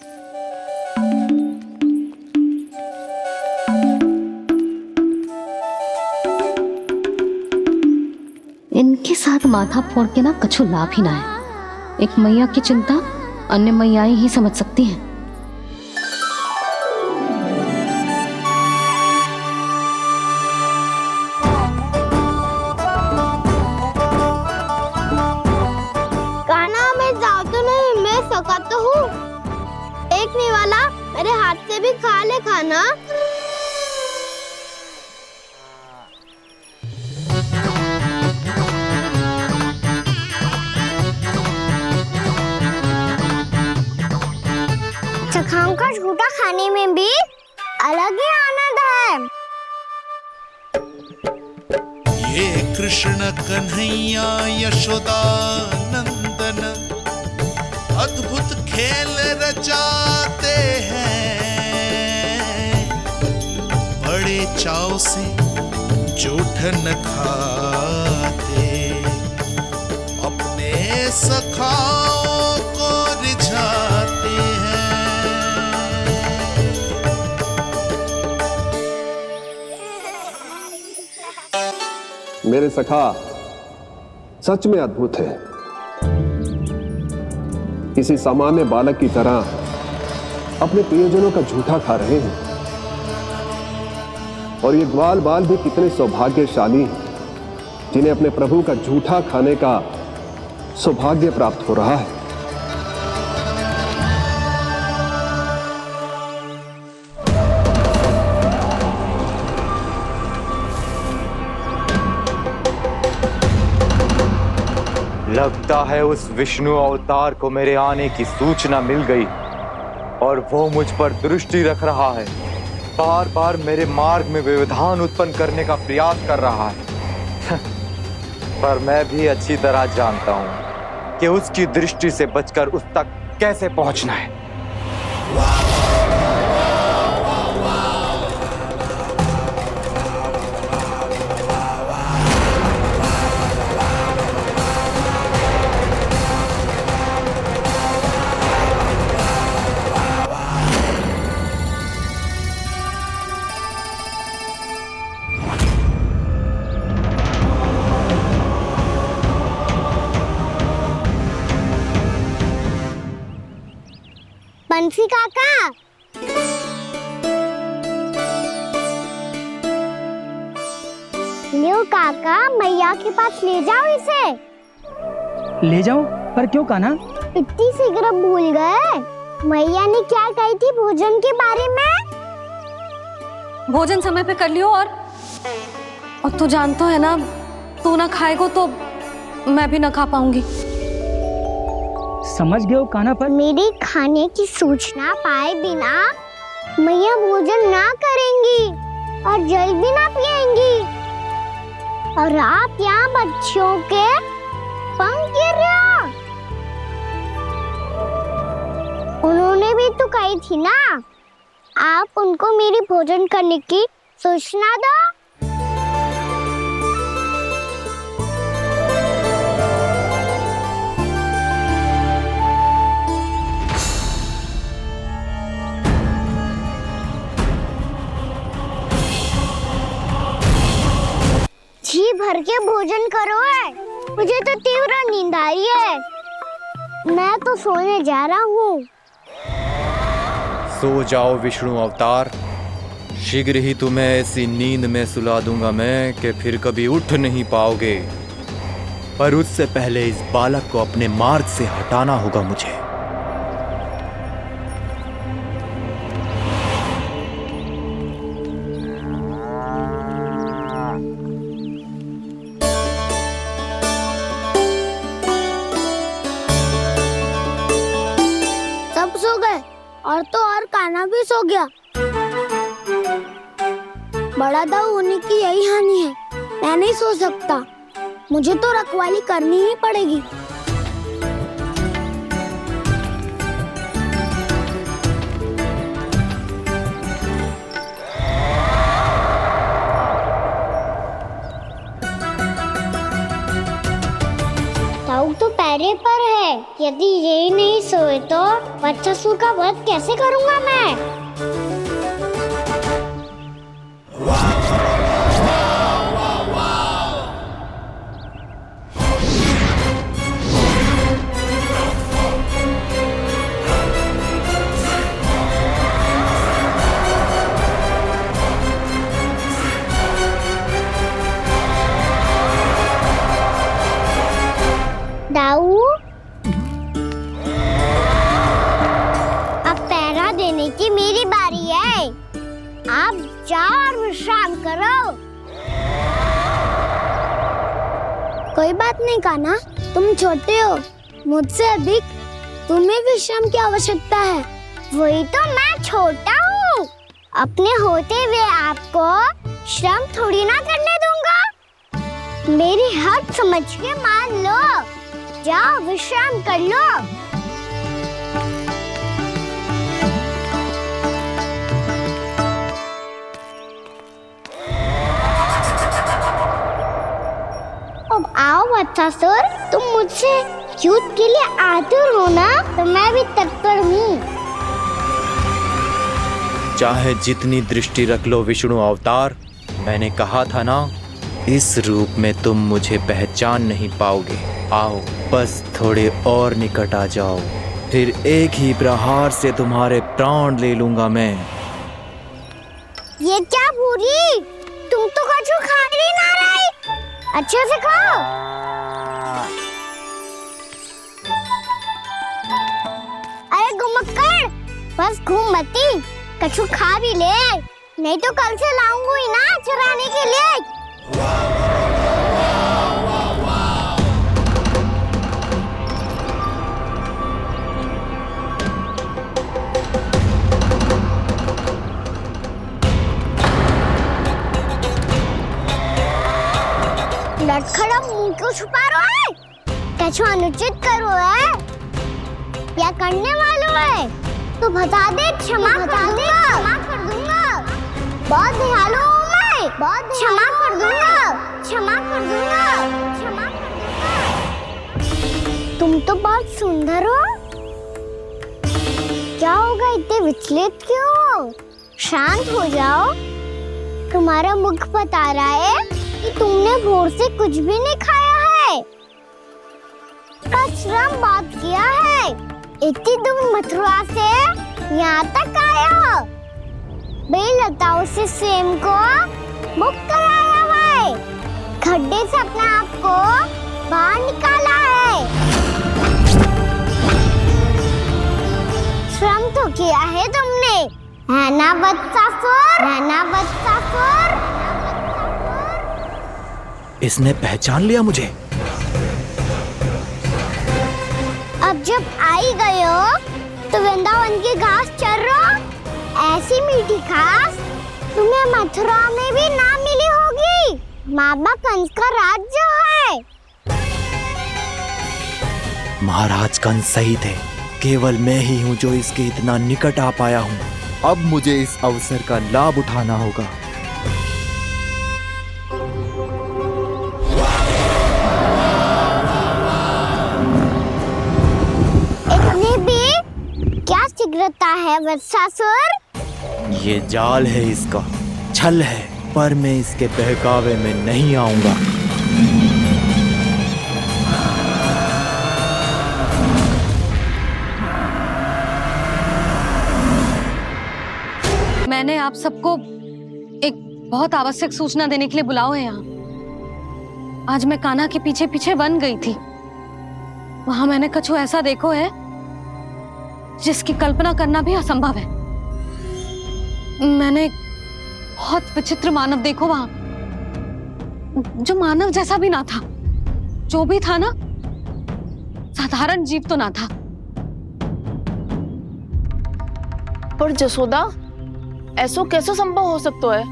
इनके साथ माथा फोड़ के ना कछु लाभ ही ना है। एक मैया की चिंता अन्य मैयाएं ही समझ सकती हैं। कान्हा, मैं जाऊँ तो नहीं, मैं सका तो हूँ। एक नहीं वाला मेरे हाथ से भी खा ले खाना। चखाओं का झूठा खाने में भी अलग ही आनंद है। ये कृष्ण कन्हैया यशोदा नंदन अद्भुत खेल रचाते हैं, बड़े चाव से जूठन खाते, अपने सखाओं को रिझाते हैं। मेरे सखा सच में अद्भुत है। किसी सामान्य बालक की तरह अपने प्रियजनों का झूठा खा रहे हैं। और ये ग्वाल बाल भी कितने सौभाग्यशाली हैं जिन्हें अपने प्रभु का झूठा खाने का सौभाग्य प्राप्त हो रहा है। लगता है उस विष्णु अवतार को मेरे आने की सूचना मिल गई और वो मुझ पर दृष्टि रख रहा है। बार बार मेरे मार्ग में व्यवधान उत्पन्न करने का प्रयास कर रहा है। पर मैं भी अच्छी तरह जानता हूं कि उसकी दृष्टि से बचकर उस तक कैसे पहुंचना है। बंसी काका, लियो काका, मैया के पास ले जाओ इसे। ले जाओ? पर क्यों कान्हा? इतनी शीघ्र भूल गए? मैया ने क्या कही थी भोजन के बारे में? भोजन समय पे कर लियो। और तू जानता है ना, तू ना खाएगा तो मैं भी ना खा पाऊंगी। समझ गए हो कान्हा? पर मेरे खाने की सूचना पाए बिना मैया भोजन ना करेंगी और जल भी ना पिएंगी। और आप यहाँ बच्चों के पंख गिर रहे हो। उन्होंने भी तो कही थी ना, आप उनको मेरी भोजन करने की सूचना दो। जी भर के भोजन करो है। मुझे तो तीव्र नींद आई है। मैं तो सोने जा रहा हूँ। सो जाओ विष्णु अवतार, शीघ्र ही तुम्हें ऐसी नींद में सुला दूंगा मैं कि फिर कभी उठ नहीं पाओगे। पर उससे पहले इस बालक को अपने मार्ग से हटाना होगा मुझे। सब सो गए और तो और कान्हा भी सो गया। बड़ा दाऊ होने की यही हानि है। मैं नहीं सो सकता। मुझे तो रखवाली करनी ही पड़ेगी। दाऊ तो पैरे पर है। यदि यही नहीं सोए तो बच्चासुर का वध कैसे करूंगा मैं? दाऊ, अब पहरा देने की मेरी बारी है। आप जाओ और विश्राम करो। कोई बात नहीं कान्हा, तुम छोटे हो। मुझसे अधिक तुम्हें विश्राम की आवश्यकता है। वही तो, मैं छोटा हूँ। अपने होते हुए आपको श्रम थोड़ी ना करने दूंगा। मेरी हद समझ के मान लो। जाओ विश्राम कर लो। अब आओ बच्चासुर, तुम मुझसे युद्ध के लिए आतुर हो ना? तो मैं भी तत्पर हूँ। चाहे जितनी दृष्टि रख लो विष्णु अवतार, मैंने कहा था ना, इस रूप में तुम मुझे पहचान नहीं पाओगे। आओ बस थोड़े और निकट आ जाओ, फिर एक ही प्रहार से तुम्हारे प्राण ले लूंगा मैं। ये क्या भूरी? तुम तो कछु खा ही ना रही। अच्छे से खाओ। अरे घुमक्कड़, बस घूम मती, कछु खा भी ले, नहीं तो कल से लाऊंगी ना चुराने के लिए। लटखड़ा मुंह क्यों छुपा रहा है? कछु अनुचित करो है या करने वालों है तो बता दे, क्षमा कर दूंगा। बहुत दयालु हूँ मैं, बहुत क्षमा कर दूंगा। तुम तो बहुत सुंदर हो। क्या होगा, इतने विचलित क्यों हो? शांत हो जाओ। तुम्हारा मुख बता रहा है कि तुमने भोर से कुछ भी नहीं खाया है। श्रम बात किया है। इतनी दूर मथुरा से यहाँ तक आया हो। बेलताओं से सेम को मुक्त कराया हुआ है। खड्डे से अपने आप को बाहर निकाला है। श्रम तो किया है तुमने, है ना बच्चासुर? इसने पहचान लिया मुझे। अब जब आई गए हो तो वृंदावन की घास चर रहो। ऐसी मीठी घास तुम्हें मथुरा में भी ना मिली होगी। मामा कंस का राज्य है। महाराज कंस सही थे, केवल मैं ही हूँ जो इसके इतना निकट आ पाया हूँ। अब मुझे इस अवसर का लाभ उठाना होगा। इतने भी क्या शीघ्रता है वत्सासुर? ये जाल है इसका, छल है, पर मैं इसके बहकावे में नहीं आऊंगा। मैंने आप सबको एक बहुत आवश्यक सूचना देने के लिए बुलाओ है यहाँ। आज मैं कान्हा के पीछे पीछे वन गई थी। वहां मैंने कछु ऐसा देखो है जिसकी कल्पना करना भी असंभव है। मैंने बहुत विचित्र मानव देखो वहां, जो मानव जैसा भी ना था। जो भी था ना, साधारण जीव तो ना था। पर जसोदा, ऐसो कैसे संभव हो सकता है?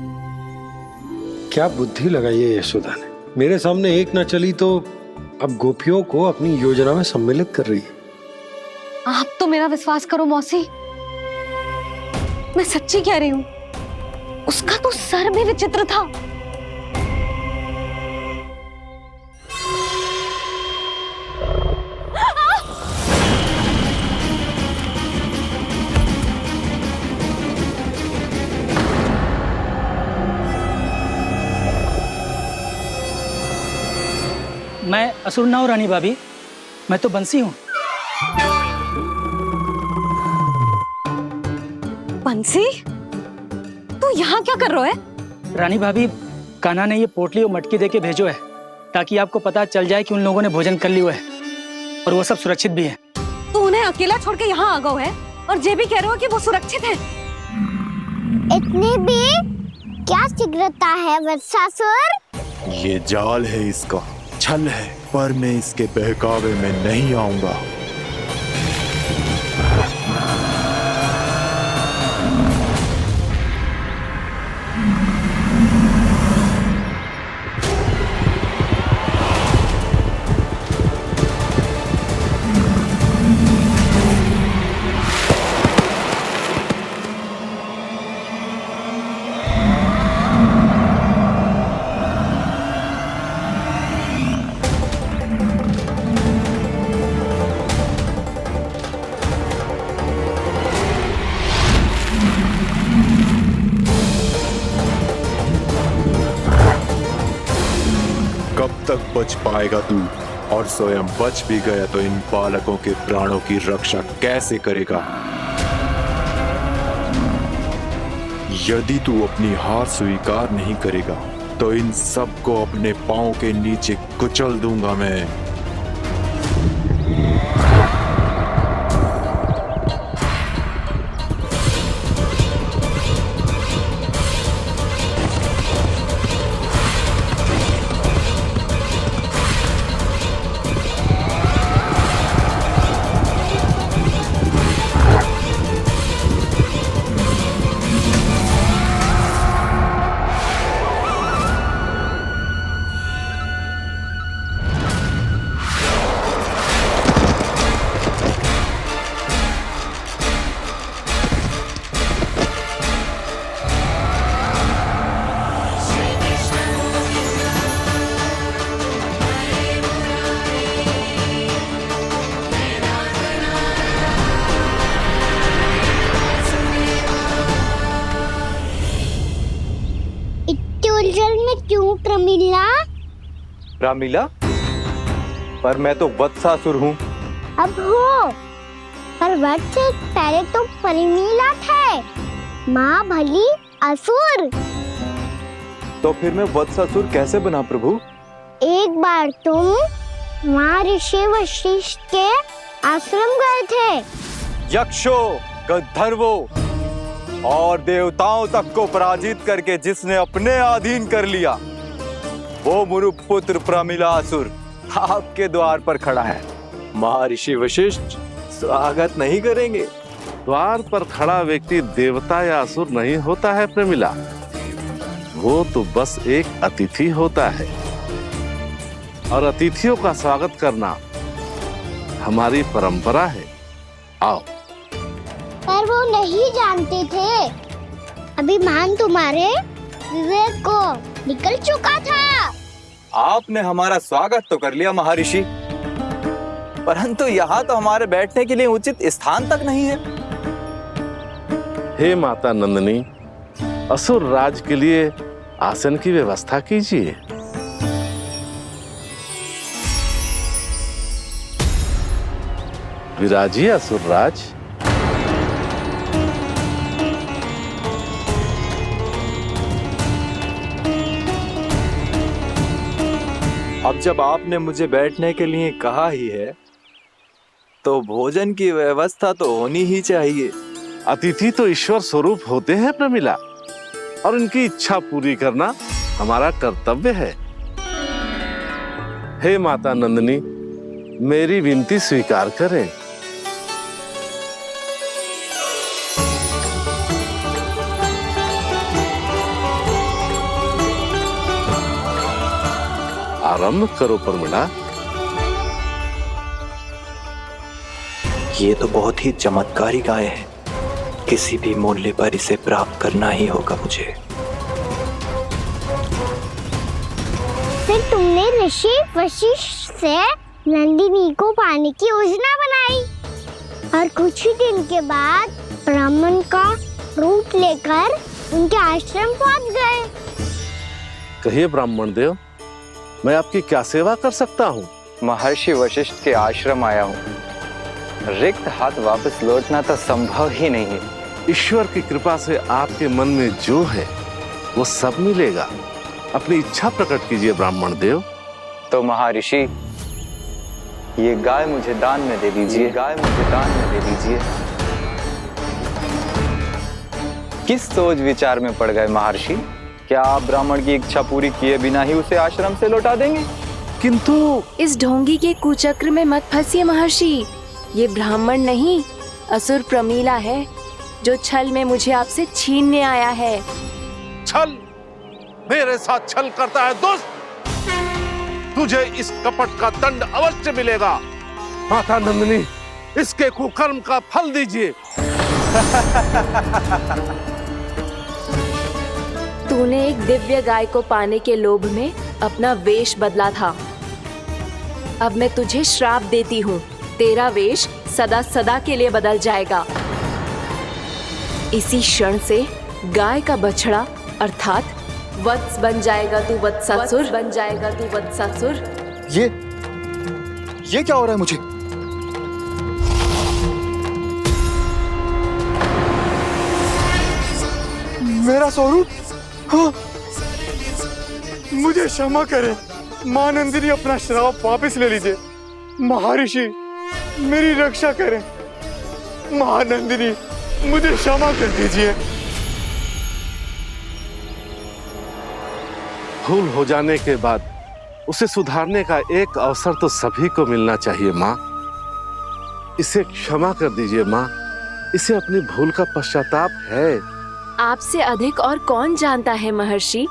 क्या बुद्धि लगाई है यशोदा ने। मेरे सामने एक ना चली तो अब गोपियों को अपनी योजना में सम्मिलित कर रही है। आप तो मेरा विश्वास करो मौसी, मैं सच्ची कह रही हूं। उसका तो सर भी विचित्र था। मैं असुर ना हूं रानी भाभी, मैं तो बंसी हूँ। बंसी, तू यहाँ क्या कर रहा है? रानी भाभी, कान्हा ने ये पोटली और मटकी देके भेजो है ताकि आपको पता चल जाए कि उन लोगों ने भोजन कर लिया है और वो सब सुरक्षित भी है। तू उन्हें अकेला छोड़ के यहाँ आ गया है और ये भी कह रहे हो कि वो सुरक्षित है। इतनी भी क्या शीघ्रता है वत्सासुर? ये जाल है, इसका छल है, पर मैं इसके बहकावे में नहीं आऊंगा। कब तक बच पाएगा तू? और स्वयं बच भी गया तो इन बालकों के प्राणों की रक्षा कैसे करेगा? यदि तू अपनी हार स्वीकार नहीं करेगा तो इन सबको अपने पांव के नीचे कुचल दूंगा मैं। उलझन में क्यों प्रमिला? रामलीला, पर मैं तो वत्सासुर हूँ। अब हो, पर वट से पहले तो परिमीला थे, माँ भली असुर। तो फिर मैं वत्सासुर कैसे बना प्रभु? एक बार तुम वहाँ ऋषि वशिष्ठ के आश्रम गए थे। यक्षो, गंधर्वो और देवताओं तक को पराजित करके जिसने अपने अधीन कर लिया, वो मुरुपुत्र प्रमिलासुर आपके द्वार पर खड़ा है। महर्षि वशिष्ठ स्वागत नहीं करेंगे? द्वार पर खड़ा व्यक्ति देवता या असुर नहीं होता है प्रमिला, वो तो बस एक अतिथि होता है और अतिथियों का स्वागत करना हमारी परंपरा है। आओ। पर वो नहीं जानते थे, अभिमान तुम्हारे विवेक को निकल चुका था। आपने हमारा स्वागत तो कर लिया महर्षि, परंतु यहाँ तो हमारे बैठने के लिए उचित स्थान तक नहीं है। हे माता नंदिनी, असुर राज के लिए आसन की व्यवस्था कीजिए। विराजिए असुर राज। अब जब आपने मुझे बैठने के लिए कहा ही है तो भोजन की व्यवस्था तो होनी ही चाहिए। अतिथि तो ईश्वर स्वरूप होते हैं प्रमिला, और उनकी इच्छा पूरी करना हमारा कर्तव्य है। हे माता नंदिनी, मेरी विनती स्वीकार करें। आरंभ करो प्रमिला। ये तो बहुत ही चमत्कारी गाय है, किसी भी मूल्य पर इसे प्राप्त करना ही होगा मुझे। फिर तुमने ऋषि वशिष्ठ से नंदिनी को पाने की योजना बनाई और कुछ ही दिन के बाद ब्राह्मण का रूप लेकर उनके आश्रम पहुंच गए। कहिए ब्राह्मण देव, मैं आपकी क्या सेवा कर सकता हूँ? महर्षि वशिष्ठ के आश्रम आया हूँ। रिक्त हाथ वापस लौटना तो संभव ही नहीं है। ईश्वर की कृपा से आपके मन में जो है वो सब मिलेगा। अपनी इच्छा प्रकट कीजिए ब्राह्मण देव। तो महर्षि, ये गाय मुझे दान में दे दीजिए। गाय मुझे दान में दे दीजिए। किस सोच विचार में पड़ गए महर्षि? क्या आप ब्राह्मण की इच्छा पूरी किए बिना ही उसे आश्रम से लौटा देंगे? किंतु इस ढोंगी के कुचक्र में मत फंसिए महर्षि। ये ब्राह्मण नहीं, असुर प्रमीला है जो छल में मुझे आपसे छीनने आया है। छल? मेरे साथ छल करता है दुष्ट? तुझे इस कपट का दंड अवश्य मिलेगा। माता नंदिनी, इसके कुकर्म का फल दीजिए। तूने एक दिव्य गाय को पाने के लोभ में अपना वेश बदला था। अब मैं तुझे श्राप देती हूँ, तेरा वेश सदा सदा के लिए बदल जाएगा। इसी क्षण से गाय का बछड़ा अर्थात वत्स बन जाएगा तू वत्सासुर। बन जाएगा तू वत्सासुर। ये क्या हो रहा है मुझे? मेरा स्वरूप? हाँ। मुझे क्षमा करें मां नंदिनी, अपना श्राप वापस ले लीजिए। महर्षि, मेरी रक्षा करें। मां नंदिनी, मुझे क्षमा कर दीजिए। भूल हो जाने के बाद उसे सुधारने का एक अवसर तो सभी को मिलना चाहिए माँ। इसे क्षमा कर दीजिए माँ, इसे अपनी भूल का पश्चाताप है। आपसे अधिक और कौन जानता है महर्षि,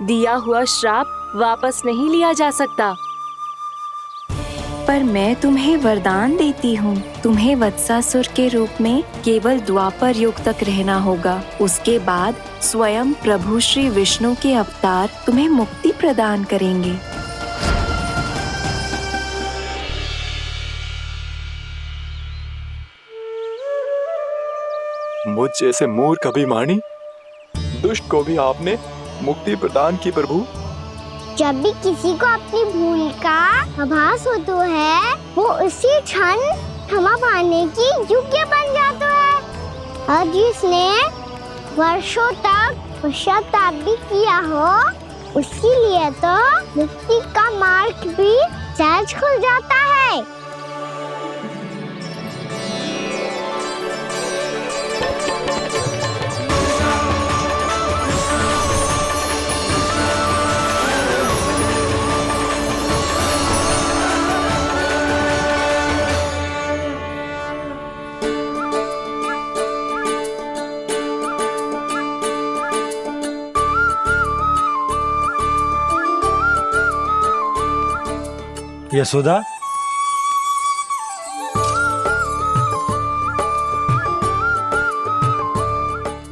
दिया हुआ श्राप वापस नहीं लिया जा सकता। पर मैं तुम्हें वरदान देती हूँ, तुम्हें वत्सासुर के रूप में केवल द्वापर युग तक रहना होगा। उसके बाद स्वयं प्रभु श्री विष्णु के अवतार तुम्हें मुक्ति प्रदान करेंगे। मुझ जैसे मूर्ख अभिमानी दुष्ट को भी आपने मुक्ति प्रदान की प्रभु। जब भी किसी को अपनी भूल का आभास होता है, वो उसी क्षण क्षमा पाने की योग्य बन जाता है। और जिसने वर्षों तक पश्चाताप भी किया हो, उसके लिए तो मुक्ति का मार्ग भी सहज खुल जाता है। यशोदा,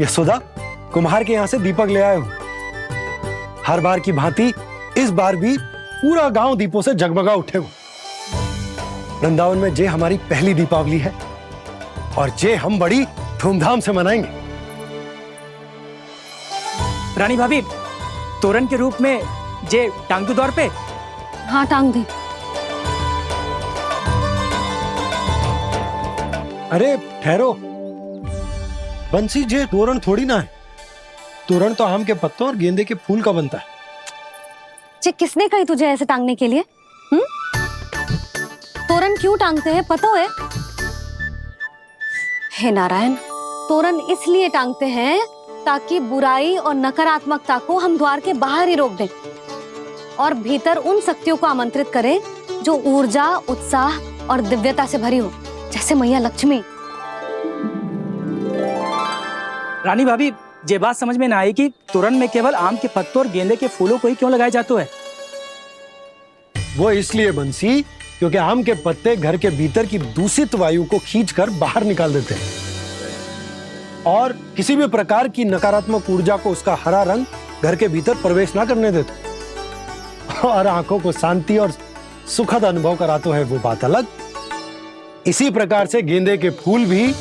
यशोदा, कुम्हार के यहाँ से दीपक ले आया हूँ। हर बार की भांति इस बार भी पूरा गांव दीपों से जगमगा उठे हो। वृंदावन में जे हमारी पहली दीपावली है और जे हम बड़ी धूमधाम से मनाएंगे। रानी भाभी, तोरण के रूप में जे टांग दो द्वार पे। हाँ, टांग दे। अरे ठहरो, बंसी, जे तोरण थोड़ी ना है। तोरण तो आम के पत्तों और गेंदे के फूल का बनता है। जे किसने कही तुझे ऐसे टांगने के लिए? तोरण क्यों टांगते हैं पता है? हे नारायण, तोरण इसलिए टांगते हैं ताकि बुराई और नकारात्मकता को हम द्वार के बाहर ही रोक दें और भीतर उन शक्तियों को आमंत्रित करें जो ऊर्जा, उत्साह और दिव्यता से भरी हो, जैसे मैया लक्ष्मी। रानी भाभी, ये बात समझ में ना आई कि तोरण में केवल आम के पत्तों और गेंदे के फूलों को ही क्यों लगाए जाते हैं? वो इसलिए बंसी, क्योंकि आम के पत्ते घर के भीतर की दूषित वायु को खींचकर बाहर निकाल देते हैं और किसी भी प्रकार की नकारात्मक ऊर्जा को उसका हरा रंग घर के भीतर प्रवेश ना करने देते और आंखों को शांति और सुखद अनुभव कराते हैं, वो बात अलग। इसी प्रकार से गेंदे के फूल भी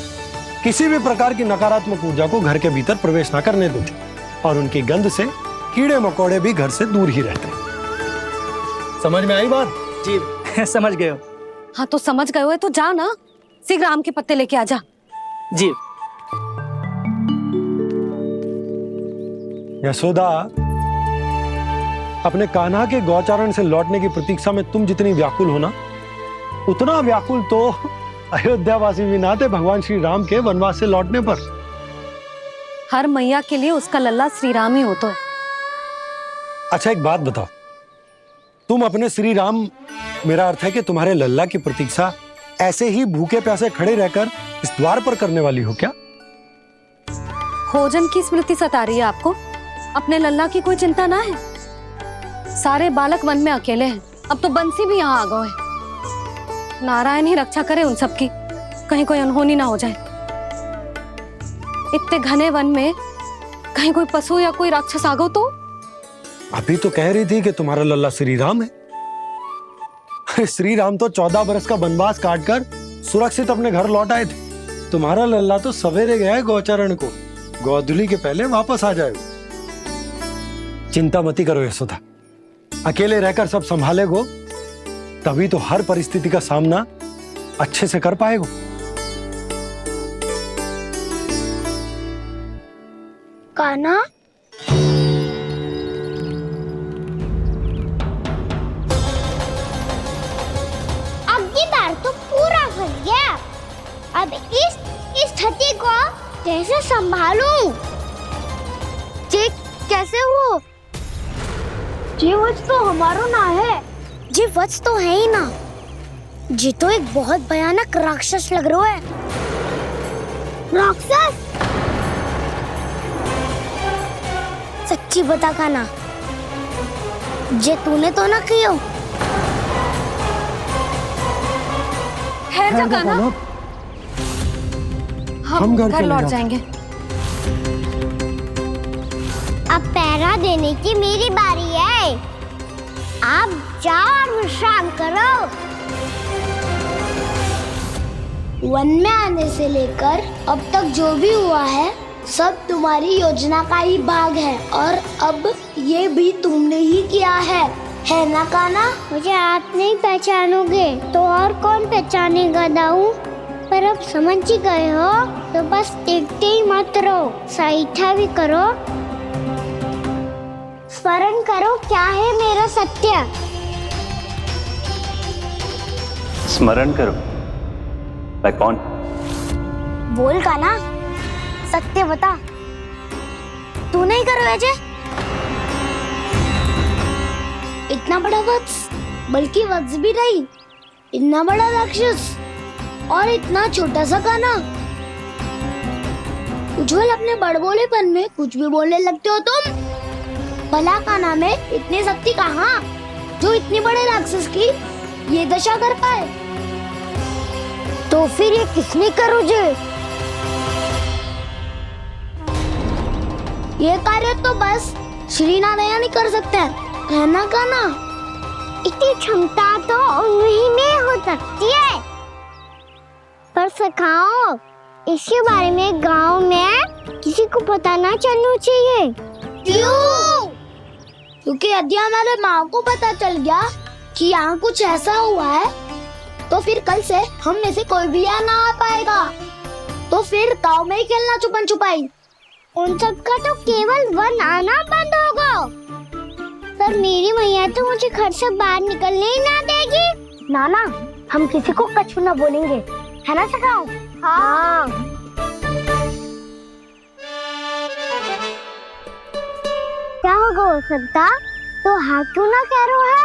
किसी भी प्रकार की नकारात्मक ऊर्जा को घर के भीतर प्रवेश ना करने देते और उनकी गंध से कीड़े मकोड़े भी घर से दूर ही रहते हैं। समझ में आई बात? जी समझ गए हो। हाँ तो समझ गए हो तो जा ना, शीघ्र आम के पत्ते लेके आ जा। जी। यशोदा, अपने कान्हा के गौचारण से लौटने की प्रतीक्षा में तुम जितनी व्याकुल हो ना, उतना व्याकुल तो अयोध्यावासी भी ना थे भगवान श्री राम के वनवास से लौटने पर। हर मैया के लिए उसका लल्ला श्री राम ही होता है। अच्छा एक बात बताओ, तुम अपने श्री राम, मेरा अर्थ है कि तुम्हारे लल्ला की प्रतीक्षा ऐसे ही भूखे प्यासे खड़े रहकर इस द्वार पर करने वाली हो क्या? भोजन की स्मृति सता रही है आपको? अपने लल्ला की कोई चिंता ना है। सारे बालक वन में अकेले हैं, अब तो बंसी भी यहाँ आ गए हैं। नारायण ही रक्षा करे उन सबकी, कहीं कोई अनहोनी ना हो जाए। इतने घने वन में कहीं कोई पशु या कोई राक्षस आ गो तो? अभी तो कह रही थी कि तुम्हारा लल्ला श्री राम है। श्री राम तो 14 बरस का वनवास काटकर सुरक्षित अपने घर लौट आए थे। तुम्हारा लल्ला तो सवेरे गया है गौचरण को, गोधूली के पहले वापस आ जाएगा। चिंता मती करो यशोदा, अकेले रहकर सब संभालेगो तभी तो हर परिस्थिति का सामना अच्छे से कर पाएगो। कान्हा, अब की बार तो पूरा फंस गया। अब इस स्थिति को कैसे संभालूं? जी कैसे हो? जी वच तो हमारो ना है। जी वच तो है ही ना। जी तो एक बहुत भयानक राक्षस लग रहा है। राक्षस? सच्ची बता कान्हा, जे तूने तो ना कियो? है जा कान्हा, हम घर लौट जाएंगे। अब पहरा देने की मेरी बारी है। आप जाओ और विश्राम करो। वन में आने से लेकर अब तक जो भी हुआ है सब तुम्हारी योजना का ही भाग है और अब ये भी तुमने ही किया है ना कान्हा? मुझे आप नहीं पहचानोगे तो और कौन पहचानेगा दाऊ? पर अब समझ ही गए हो तो बस देखते ही मत रहो, सईठा भी करो, स्मरण करो क्या है मेरा सत्य। स्मरण करो? मैं कौन? बोल कान्हा, सत्य बता। तू नहीं करो अजय? इतना बड़ा वत्स, बल्कि वत्स भी नहीं, इतना बड़ा राक्षस और इतना छोटा सा कान्हा। उज्जवल अपने बड़बोलेपन में कुछ भी बोलने लगते हो तुम। भला कान्हा में इतनी शक्ति कहाँ जो इतने बड़े राक्षस की ये दशा कर पाए? तो फिर ये किसने करो जे? ये कार्य तो बस श्री नारायण ही कर सकते हैं, है ना कान्हा? इतनी क्षमता तो उन्हीं में हो सकती है, पर सिखाओ इसके बारे में गांव में किसी को पता ना चलना चाहिए। क्यों? क्योंकि यदि हमारे माँ को पता चल गया कि यहाँ कुछ ऐसा हुआ है तो फिर कल से हम में से कोई भी यहाँ ना आ पाएगा। तो फिर गांव में ही खेलना छुपन छुपाई। उन सबका तो केवल वन आना बंद होगा, पर पर मेरी मैया तो मुझे घर से बाहर निकलने ही ना देगी। नाना, हम किसी को कछु ना बोलेंगे, है ना सखाओ? हाँ। क्या होगा हो सकता? तो हाँ क्यों ना कह रहे है?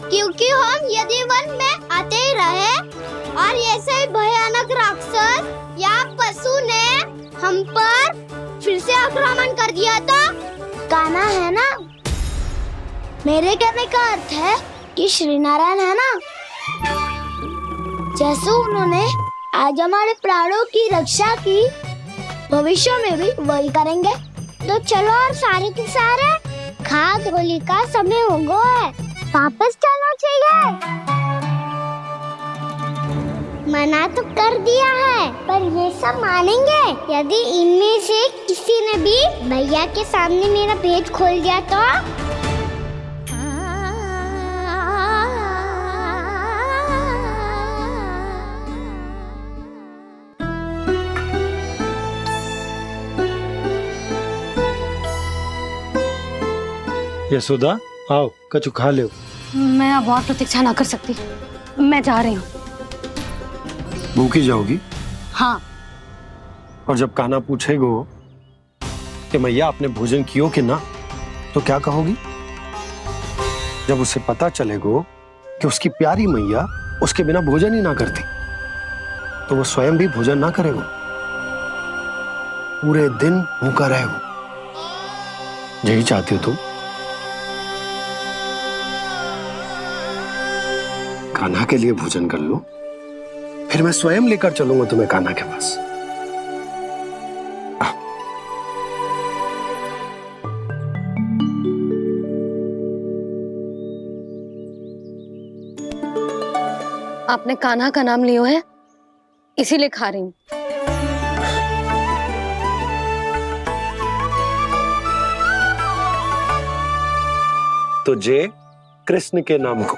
क्योंकि हम यदि वन में आते ही रहे और ऐसे ही भयानक राक्षस या पशु ने हम पर फिर से आक्रमण कर दिया तो कान्हा है ना, मेरे कहने का अर्थ है कि श्री नारायण है ना, जैसे उन्होंने आज हमारे प्राणों की रक्षा की, भविष्य में भी वही करेंगे। तो चलो और सारे के सारे खाद होली का समय हो गया है, वापस चलना चाहिए। मना तो कर दिया है, पर ये सब मानेंगे यदि इनमें से किसी ने भी भैया के सामने मेरा पेट खोल दिया तो? यशोदा, आओ कछु खा लो। मैं अब और प्रतीक्षा ना कर सकती, मैं जा रही हूँ। भूखी जाओगी? हाँ। और जब कान्हा पूछेगो कि मैया आपने भोजन कियो कि ना, तो क्या कहोगी? जब उसे पता चलेगो कि उसकी प्यारी मैया उसके बिना भोजन ही ना करती, तो वो स्वयं भी भोजन ना करेगो, पूरे दिन भूखा रहेगो। यही चाहती हो तुम? कान्हा के लिए भोजन कर लो, फिर मैं स्वयं लेकर चलूंगा तुम्हें कान्हा के पास। आपने कान्हा का नाम लियो है, इसीलिए खा रही हूँ। तो जय कृष्ण के नाम को।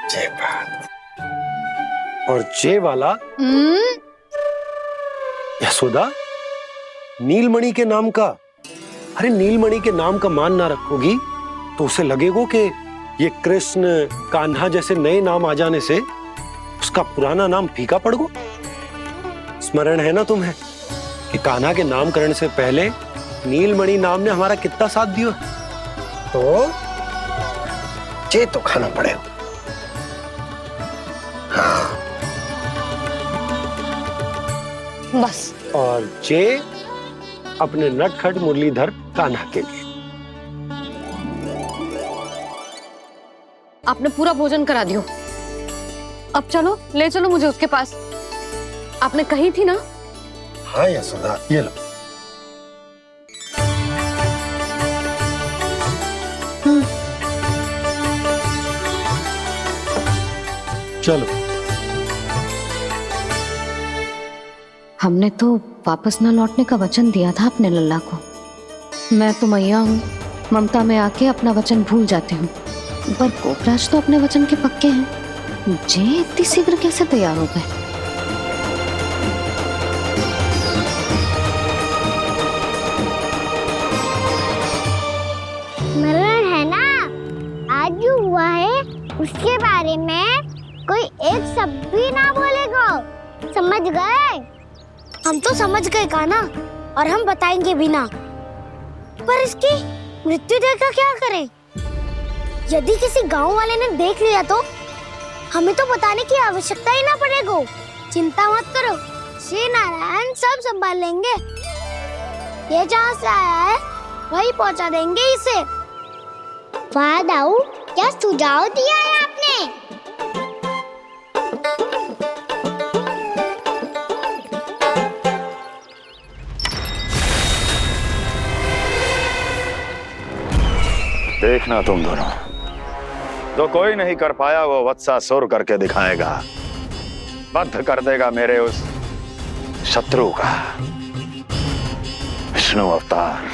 जय बात। और जय वाला यशोदा, नीलमणि के नाम का। अरे नीलमणि के नाम का मान ना रखोगी तो उसे लगेगा कि ये कृष्ण कान्हा जैसे नए नाम आ जाने से उसका पुराना नाम फीका पड़ गो। स्मरण है ना तुम्हें कि कान्हा के नामकरण से पहले नीलमणि नाम ने हमारा कितना साथ दिया? तो जे तो खाना पड़ेगा। हाँ। बस। और जे अपने नटखट मुरलीधर कान्हा के लिए। आपने पूरा भोजन करा दियो, अब चलो, ले चलो मुझे उसके पास। आपने कही थी ना? हाँ यशोदा, ये लो। चलो। हमने तो वापस ना लौटने का वचन दिया था अपने लल्ला को। मैं तो मैया हूँ, ममता में आके अपना वचन भूल जाती हूँ, पर गोपराज तो अपने वचन के पक्के हैं। जे इतनी शीघ्र कैसे तैयार हो गए? मरण है ना, आज जो हुआ है उसके बारे में कोई एक शब्द भी ना बोलेगा, समझ गए? हम तो समझ गए कान्हा, और हम बताएंगे भी ना। पर इसकी मृत्यु देखकर क्या करें? यदि किसी गांव वाले ने देख लिया तो हमें तो बताने की आवश्यकता ही ना पड़ेगा। चिंता मत करो, श्री नारायण सब संभाल लेंगे। ये जहाँ से आया है वही पहुँचा देंगे इसे। वाह दाऊ, क्या सुझाव दिया है आपने? देखना तुम दोनों, जो कोई नहीं कर पाया वो वत्सासुर करके दिखाएगा, बद्ध कर देगा मेरे उस शत्रु का विष्णु अवतार।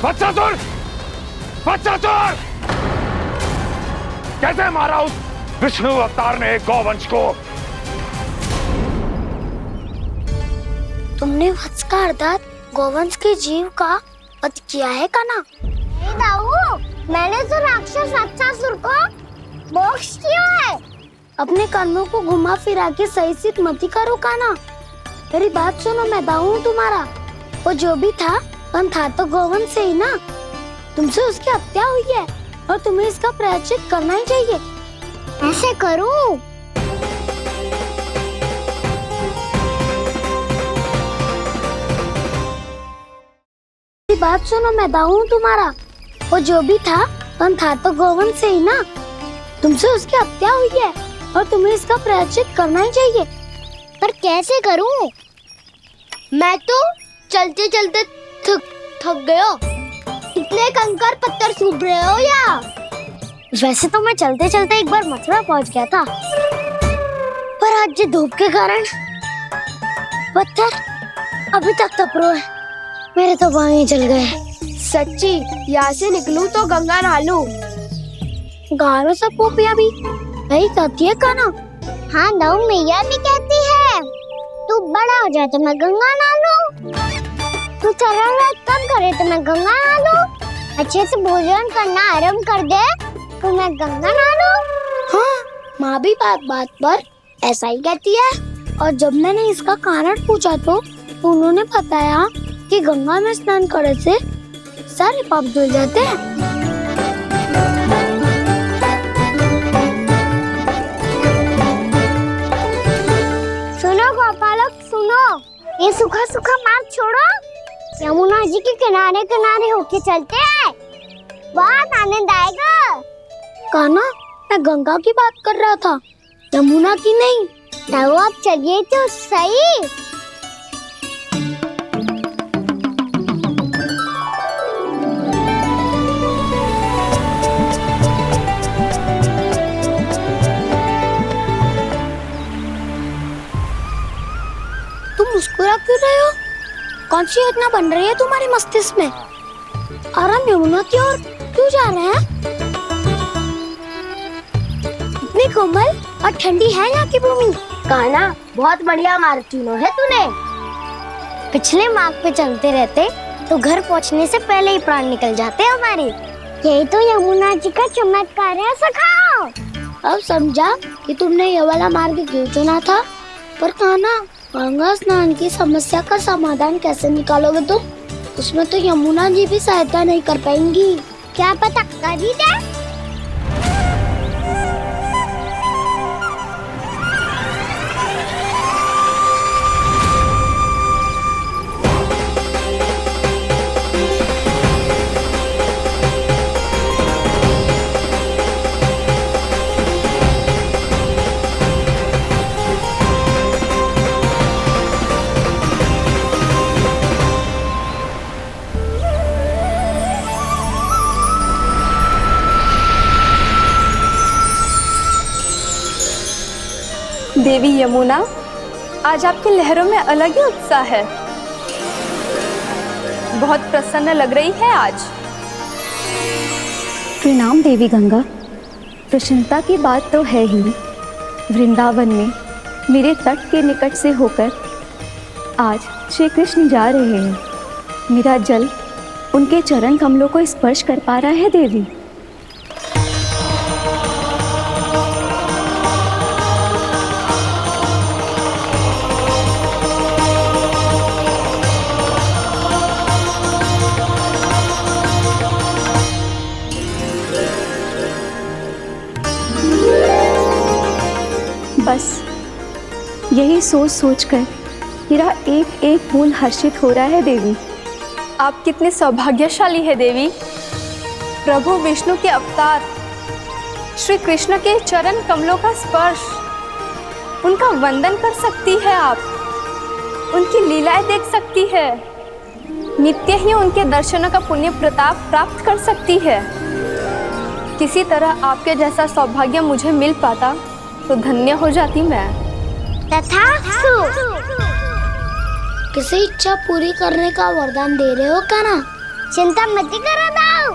वत्सासुर! वत्सासुर! कैसे मारा उस विष्णु अवतार ने गौवंश को? तुमने वत्स का अर्थात गौवंश के जीव का वध किया है कान्हा? नहीं दाऊ, मैंने तो राक्षस वत्सासुर को मोक्ष किया है। अपने कानों को घुमा फिरा के सही सिद्ध मत करो कान्हा। मेरी बात सुनो, मैं दाऊ हूँ तुम्हारा। वो जो भी था था तो गौवंश से ही ना। तुमसे उसकी हत्या हुई है और तुम्हें इसका प्रायश्चित करना ही चाहिए। ऐसे करूं? बात सुनो, मैं दाऊ हूँ तुम्हारा। वो जो भी था तो गौवंश से ही ना। तुमसे उसकी हत्या हुई है और तुम्हें इसका प्रायश्चित करना ही चाहिए। पर कैसे करूं? मैं तो चलते चलते थक गया। इतने कंकर पत्थर सूख रहे हो या? वैसे तो मैं चलते चलते एक बार मथुरा पहुंच गया था, पर आज धूप के कारण पत्थर अभी तक तप रहे हैं। मेरे तो पाँव ही जल गए। सच्ची, यहाँ से निकलूं तो गंगा नहा लूं। गारों सब पोपिया भी यही कहती है कान्हा। हाँ दाऊ, मैया भी कहती है तू बड़ा हो जाए तो मैं गंगा नहा लूं, तू चरण व्रत कब करे तो मैं गंगा नहा लूं, अच्छे से भोजन करना आरंभ कर दे तो मैं गंगा नहा लूं। हाँ, माँ भी बात बात पर ऐसा ही कहती है। और जब मैंने इसका कारण पूछा तो उन्होंने बताया कि गंगा में स्नान करने से सारे पाप धुल जाते हैं। सुनो गोपालक, सुनो, ये सूखा सूखा मार्ग छोड़ो, यमुना जी के किनारे किनारे होके चलते हैं, बहुत आनंद आएगा। कान्हा, मैं गंगा की बात कर रहा था, यमुना की नहीं। तो आप चलिए तो सही। तुम मुस्कुरा क्यों रहे हो? कौन सी योजना बन रही है तुम्हारे मस्तिष्क में? और हम यमुना की ओर क्यों जा रहे हैं? इतनी कोमल और ठंडी है यहाँ की भूमि। कान्हा, बहुत बढ़िया मार्ग चुना है तूने। पिछले मार्ग पे चलते रहते तो घर पहुँचने से पहले ही प्राण निकल जाते हमारे। यही तो यमुना जी का चमत्कार है सखाओ। अब समझा कि तुमने ये वाला मार्ग क्यों चुना था। पर कान्हा, गंगा स्नान की समस्या का समाधान कैसे निकालोगे तुम? उसमें तो यमुना जी भी सहायता नहीं कर पाएंगी। क्या पता कर ही दे। देवी यमुना, आज आपकी लहरों में अलग ही उत्साह है। बहुत प्रसन्न लग रही है आज। प्रणाम देवी गंगा। प्रसन्नता की बात तो है ही। वृंदावन में मेरे तट के निकट से होकर आज श्री कृष्ण जा रहे हैं। मेरा जल उनके चरण कमलों को स्पर्श कर पा रहा है देवी। बस यही सोच सोचकर मेरा एक एक फूल हर्षित हो रहा है देवी। आप कितने सौभाग्यशाली है देवी। प्रभु विष्णु के अवतार श्री कृष्ण के चरण कमलों का स्पर्श, उनका वंदन कर सकती है आप, उनकी लीलाएं देख सकती है, नित्य ही उनके दर्शनों का पुण्य प्रताप प्राप्त कर सकती है। किसी तरह आपके जैसा सौभाग्य मुझे मिल पाता तो धन्य हो जाती मैं। तथास्तु। किसी इच्छा पूरी करने का वरदान दे रहे हो कान्हा? चिंता मत करो दाऊ,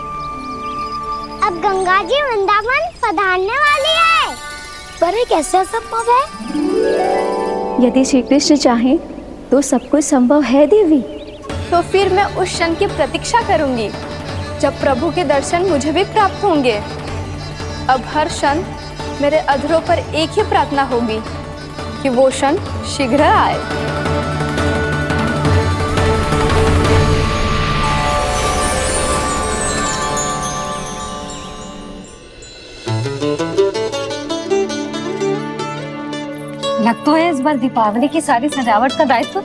अब गंगा जी वृंदावन पधारने वाली है। पर ये कैसे संभव है? यदि श्री कृष्ण चाहें तो सब कुछ संभव है देवी। तो फिर मैं उस क्षण की प्रतीक्षा करूंगी जब प्रभु के दर्शन मुझे भी प्राप्त होंगे। अब हर क्षण मेरे अधरों पर एक ही प्रार्थना होगी कि वो क्षण शीघ्र आए। लग तो है इस बार दीपावली की सारी सजावट का दायित्व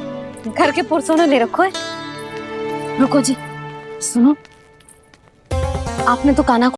घर के पुरुषों ने ले रखो है। रुको जी, सुनो, आपने तो कान्हा